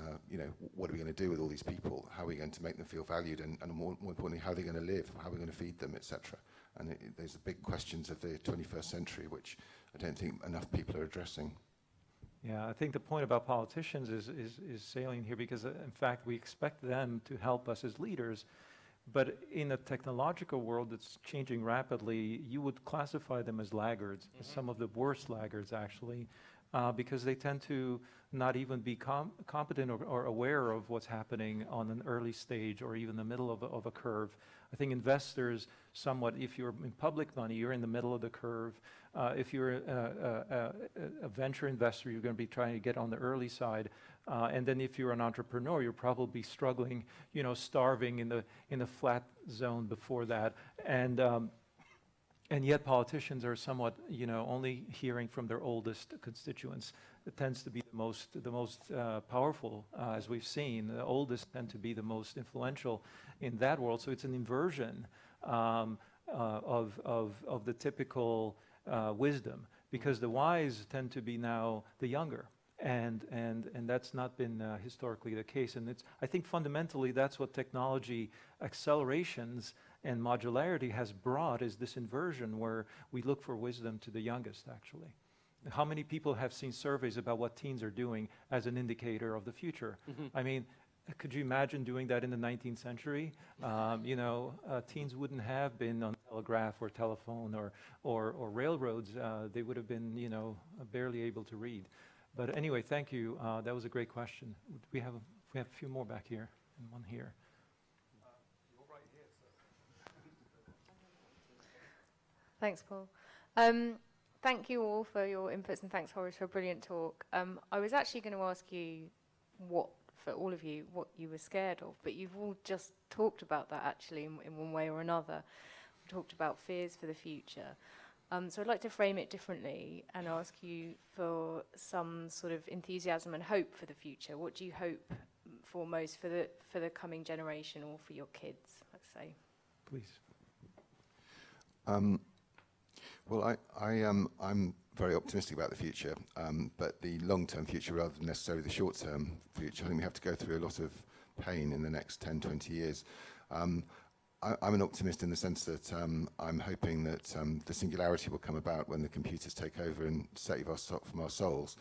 what are we going to do with all these people? How are we going to make them feel valued, and more importantly, how are they going to live? How are we going to feed them, etc.? And there's the big questions of the 21st century, which I don't think enough people are addressing. Yeah, I think the point about politicians is salient here, because in fact we expect them to help us as leaders. But in a technological world that's changing rapidly, you would classify them as laggards, some of the worst laggards actually, because they tend to not even be competent or aware of what's happening on an early stage or even the middle of a curve. I think investors somewhat, if you're in public money, you're in the middle of the curve. If you're a venture investor, you're going to be trying to get on the early side. And then if you're an entrepreneur, you're probably struggling, starving in the flat zone before that. And yet politicians are somewhat, only hearing from their oldest constituents. It tends to be the most powerful, as we've seen. The oldest tend to be the most influential in that world. So it's an inversion of the typical wisdom, because the wise tend to be now the younger. And that's not been historically the case. And I think fundamentally that's what technology accelerations and modularity has brought, is this inversion where we look for wisdom to the youngest, actually. How many people have seen surveys about what teens are doing as an indicator of the future? I mean, could you imagine doing that in the 19th century? Teens wouldn't have been on telegraph or telephone or railroads. They would have been, barely able to read. But anyway, thank you. That was a great question. We have a few more back here and one here. Thanks, Paul. Thank you all for your inputs, and thanks, Horace, for a brilliant talk. I was actually going to ask you for all of you, what you were scared of, but you've all just talked about that actually in one way or another. We talked about fears for the future. So I'd like to frame it differently and ask you for some sort of enthusiasm and hope for the future. What do you hope for most for the coming generation or for your kids, let's say? Please. Well, I'm very optimistic about the future, but the long-term future rather than necessarily the short-term future. I think we have to go through a lot of pain in the next 10, 20 years. I'm an optimist in the sense that I'm hoping that the singularity will come about when the computers take over and save us from ourselves,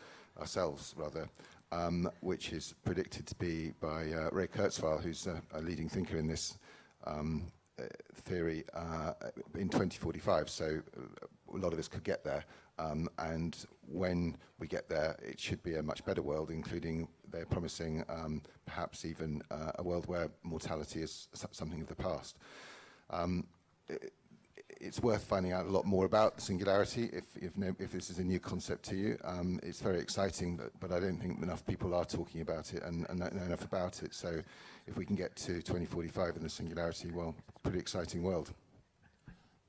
which is predicted to be by Ray Kurzweil, who's a leading thinker in this theory, in 2045. So a lot of us could get there. And when we get there, it should be a much better world, including they're promising perhaps even a world where mortality is something of the past. It's worth finding out a lot more about the singularity if this is a new concept to you. It's very exciting, but I don't think enough people are talking about it and know enough about it. So if we can get to 2045 in the singularity, well, pretty exciting world.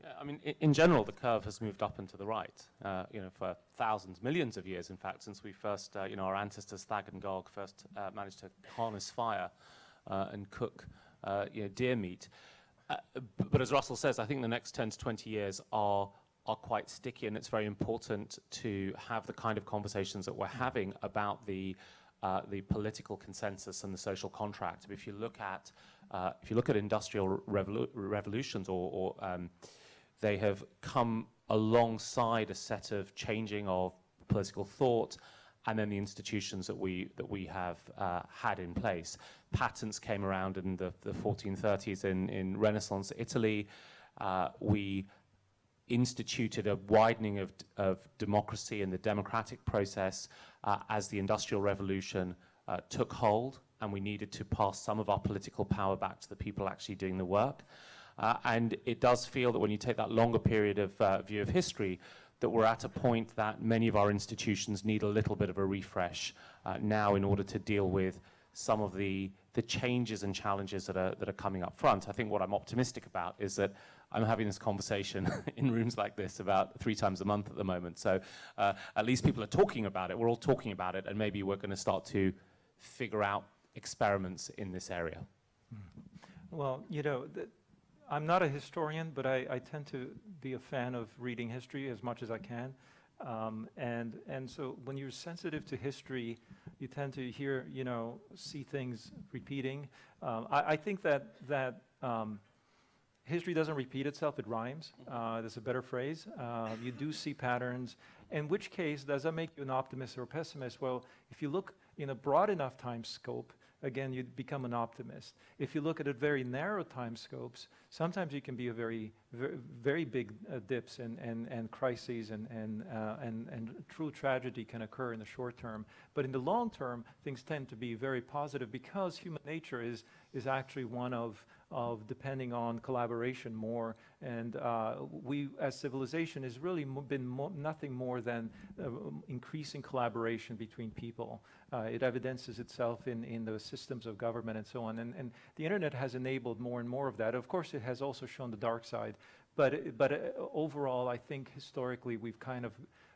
Yeah, I mean, in general, the curve has moved up and to the right, for thousands, millions of years, in fact, since we first, our ancestors, Thag and Gog, first managed to harness fire and cook, deer meat. But as Russell says, I think the next 10 to 20 years are quite sticky, and it's very important to have the kind of conversations that we're having about the political consensus and the social contract. If you look at industrial revolutions, or they have come alongside a set of changing of political thought, and then the institutions that we have had in place. Patents came around in the 1430s in Renaissance Italy. We instituted a widening of democracy and the democratic process as the Industrial Revolution took hold, and we needed to pass some of our political power back to the people actually doing the work. And it does feel that when you take that longer period of view of history, that we're at a point that many of our institutions need a little bit of a refresh now in order to deal with some of the changes and challenges that are coming up front. I think what I'm optimistic about is that I'm having this conversation in rooms like this about 3 times a month at the moment. So at least people are talking about it. We're all talking about it, and maybe we're going to start to figure out experiments in this area. Well, I'm not a historian, but I tend to be a fan of reading history as much as I can. And so when you're sensitive to history, you tend to see things repeating. I think that history doesn't repeat itself, it rhymes. That's a better phrase. You do see patterns. In which case, does that make you an optimist or a pessimist? Well, if you look in a broad enough time scope, again, you become an optimist. If you look at a very narrow time scopes, sometimes you can be a very, very, very big dips and crises and true tragedy can occur in the short term. But in the long term, things tend to be very positive because human nature is actually one of depending on collaboration more, and we as civilization has really been nothing more than increasing collaboration between people. It evidences itself in the systems of government and so on, and the internet has enabled more and more of that. Of course, it has also shown the dark side, but overall, I think historically we've kind of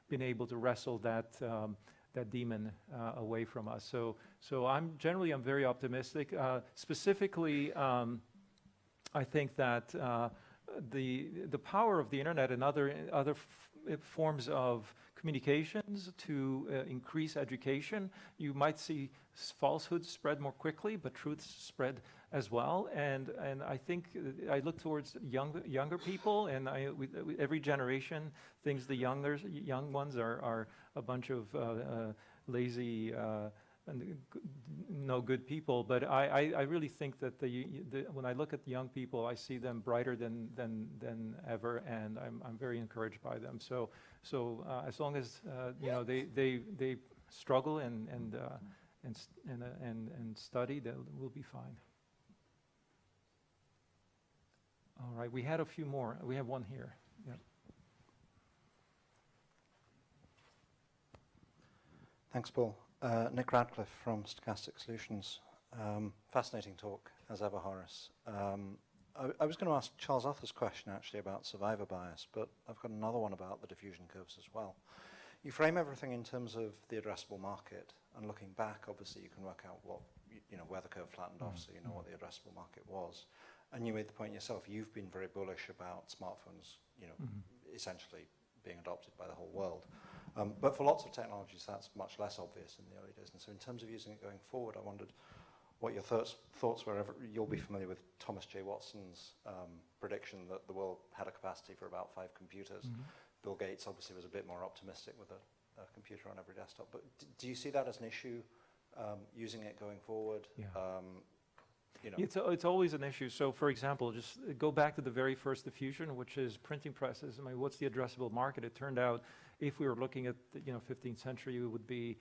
been able to wrestle that demon away from us. So I'm very optimistic. Specifically, I think that the power of the internet and other forms of communications to increase education, you might see falsehoods spread more quickly, but truths spread as well. And I think I look towards younger people, and every generation thinks the young ones are a bunch of lazy. No good people, but I really think that when I look at the young people, I see them brighter than ever, and I'm very encouraged by them. So as long as they struggle and study, that we'll be fine. All right, we had a few more. We have one here. Yeah. Thanks, Paul. Nick Radcliffe from Stochastic Solutions. Fascinating talk, as ever, Horace. I was going to ask Charles Arthur's question, actually, about survivor bias, but I've got another one about the diffusion curves as well. You frame everything in terms of the addressable market, and looking back, obviously, you can work out what, where the curve flattened off, so you know what the addressable market was. And you made the point yourself, you've been very bullish about smartphones, essentially being adopted by the whole world. But for lots of technologies, that's much less obvious in the early days. And so in terms of using it going forward, I wondered what your thoughts were. You'll be familiar with Thomas J. Watson's prediction that the world had a capacity for about 5 computers. Bill Gates obviously was a bit more optimistic with a computer on every desktop. But do you see that as an issue, using it going forward? Yeah. You know. It's always an issue. So, for example, just go back to the very first diffusion, which is printing presses. I mean, what's the addressable market? It turned out, if we were looking at the 15th century, it would be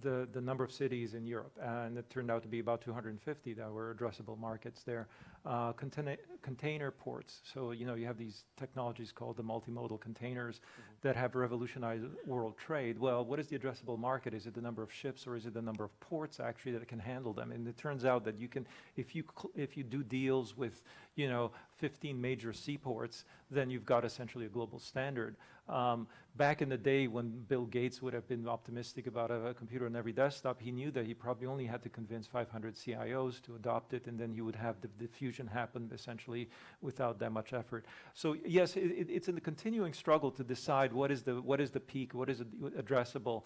the number of cities in Europe, and it turned out to be about 250 that were addressable markets there. Container ports, so you have these technologies called the multimodal containers that have revolutionized world trade. Well, what is the addressable market? Is it the number of ships, or is it the number of ports actually that can handle them? And it turns out that you can, if you do deals with 15 major seaports, then you've got essentially a global standard. Back in the day when Bill Gates would have been optimistic about a computer on every desktop, he knew that he probably only had to convince 500 CIOs to adopt it, and then you would have the diffusion happen essentially without that much effort. So yes, it's in the continuing struggle to decide what is the peak, what is addressable.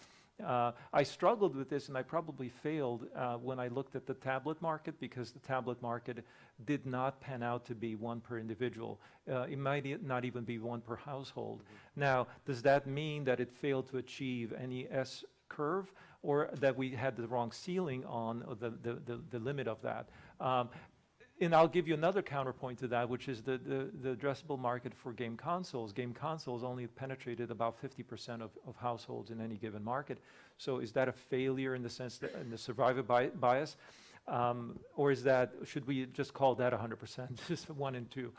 I struggled with this, and I probably failed when I looked at the tablet market, because the tablet market did not pan out to be one per individual. It might not even be one per household. Now, does that mean that it failed to achieve any S curve, or that we had the wrong ceiling on the limit of that? And I'll give you another counterpoint to that, which is the addressable market for game consoles. Game consoles only penetrated about 50% of households in any given market. So is that a failure in the sense that in the survivor bias? Or should we just call that 100%, just 1 and 2?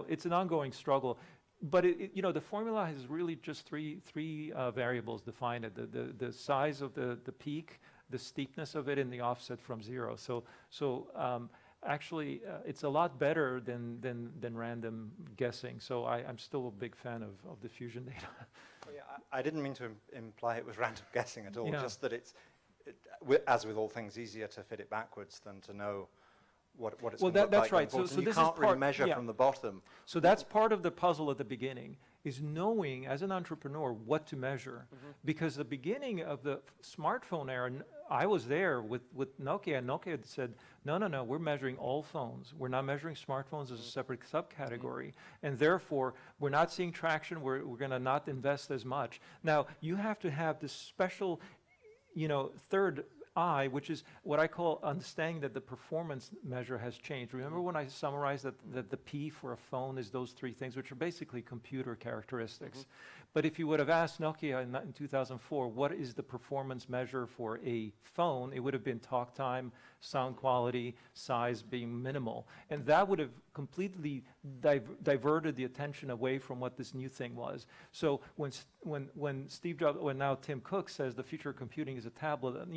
It's an ongoing struggle. But the formula has really just three variables defined: the size of the peak, the steepness of it, and the offset from zero. Actually, it's a lot better than random guessing. So I'm still a big fan of diffusion data. Well, yeah, I didn't mean to imply it was random guessing at all. Yeah. Just that as with all things, easier to fit it backwards than to know what it's going to look like. That's right. So So you this can't is really measure yeah. from the bottom. So that's part of the puzzle at the beginning, is knowing as an entrepreneur what to measure. Because the beginning of the smartphone era, I was there with Nokia, and Nokia had said, no, we're measuring all phones. We're not measuring smartphones as a separate subcategory. And therefore, we're not seeing traction. We're going to not invest as much. Now, you have to have this special, third eye, which is what I call understanding that the performance measure has changed. Remember when I summarized that the P for a phone is those 3 things, which are basically computer characteristics. But if you would have asked Nokia in 2004, what is the performance measure for a phone, it would have been talk time, sound quality, size being minimal. And that would have completely diverted the attention away from what this new thing was. So when Steve Jobs, or now Tim Cook, says the future of computing is a tablet,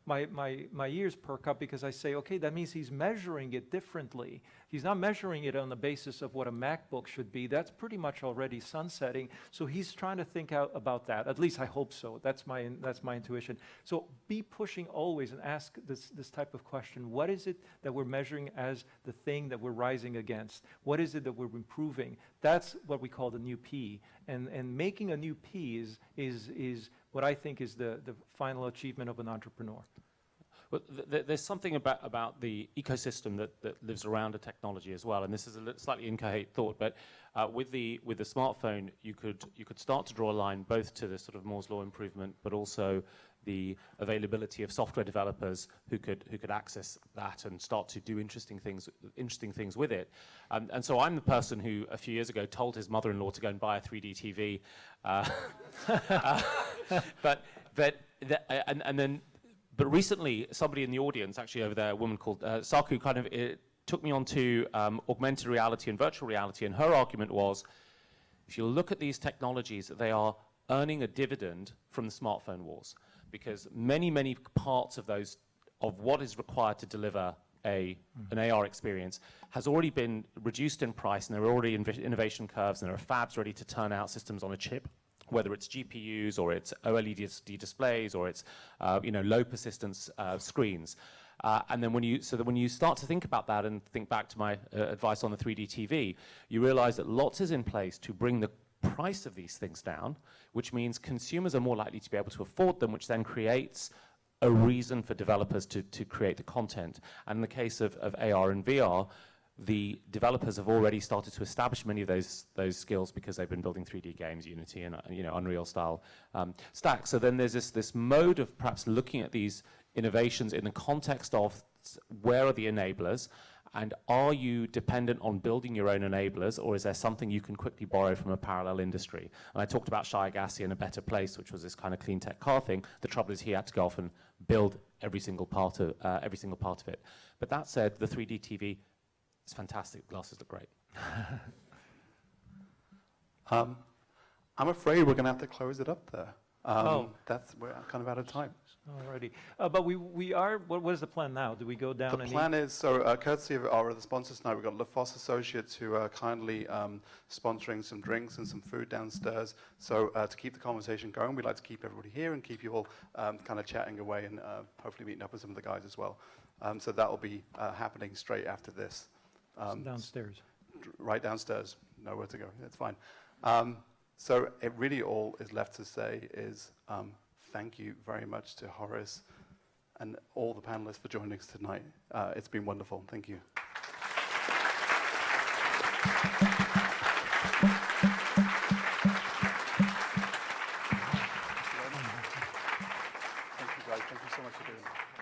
my ears perk up, because I say, okay, that means he's measuring it differently. He's not measuring it on the basis of what a MacBook should be. That's pretty much already sunsetting. So he's trying to think out about that. At least I hope so. That's my intuition. So be pushing always and ask this type of question. What is it that we're measuring as the thing that we're rising against? What is it that we're improving? That's what we call the new P. And making a new P is what I think is the final achievement of an entrepreneur. Well, there's something about the ecosystem that lives around a technology as well, and this is a slightly incoherent thought, but with the smartphone, you could start to draw a line both to the sort of Moore's law improvement, but also the availability of software developers who could access that and start to do interesting things with it. And so I'm the person who a few years ago told his mother-in-law to go and buy a 3D TV, but recently somebody in the audience, actually over there, a woman called Saku, kind of took me onto augmented reality and virtual reality, and her argument was, if you look at these technologies, they are earning a dividend from the smartphone wars, because many parts of what is required to deliver an AR experience has already been reduced in price, and there are already innovation curves, and there are fabs ready to turn out systems on a chip, whether it's GPUs or it's OLED displays or it's low persistence screens. And then when you start to think about that and think back to my advice on the 3D TV, you realize that lots is in place to bring the price of these things down, which means consumers are more likely to be able to afford them, which then creates a reason for developers to create the content. And in the case of AR and VR, the developers have already started to establish many of those skills because they've been building 3D games, Unity and Unreal style stacks. So then there's this mode of perhaps looking at these innovations in the context of where are the enablers, and are you dependent on building your own enablers, or is there something you can quickly borrow from a parallel industry? And I talked about Shai Agassi in A Better Place, which was this kind of clean tech car thing. The trouble is he had to go off and build every single part of it. But that said, the 3D TV is fantastic. The glasses look great. I'm afraid we're going to have to close it up there. We're kind of out of time. Alrighty. But we are, what is the plan now? Do we go down The plan is, courtesy of our other sponsors tonight, we've got LaFosse Associates who are kindly sponsoring some drinks and some food downstairs. So to keep the conversation going, we'd like to keep everybody here and keep you all kind of chatting away and hopefully meeting up with some of the guys as well. So that will be happening straight after this. Downstairs. Right downstairs. Nowhere to go. That's fine. So it really all is left to say is thank you very much to Horace and all the panelists for joining us tonight. It's been wonderful. Thank you. Thank you, guys. Thank you so much for doing that.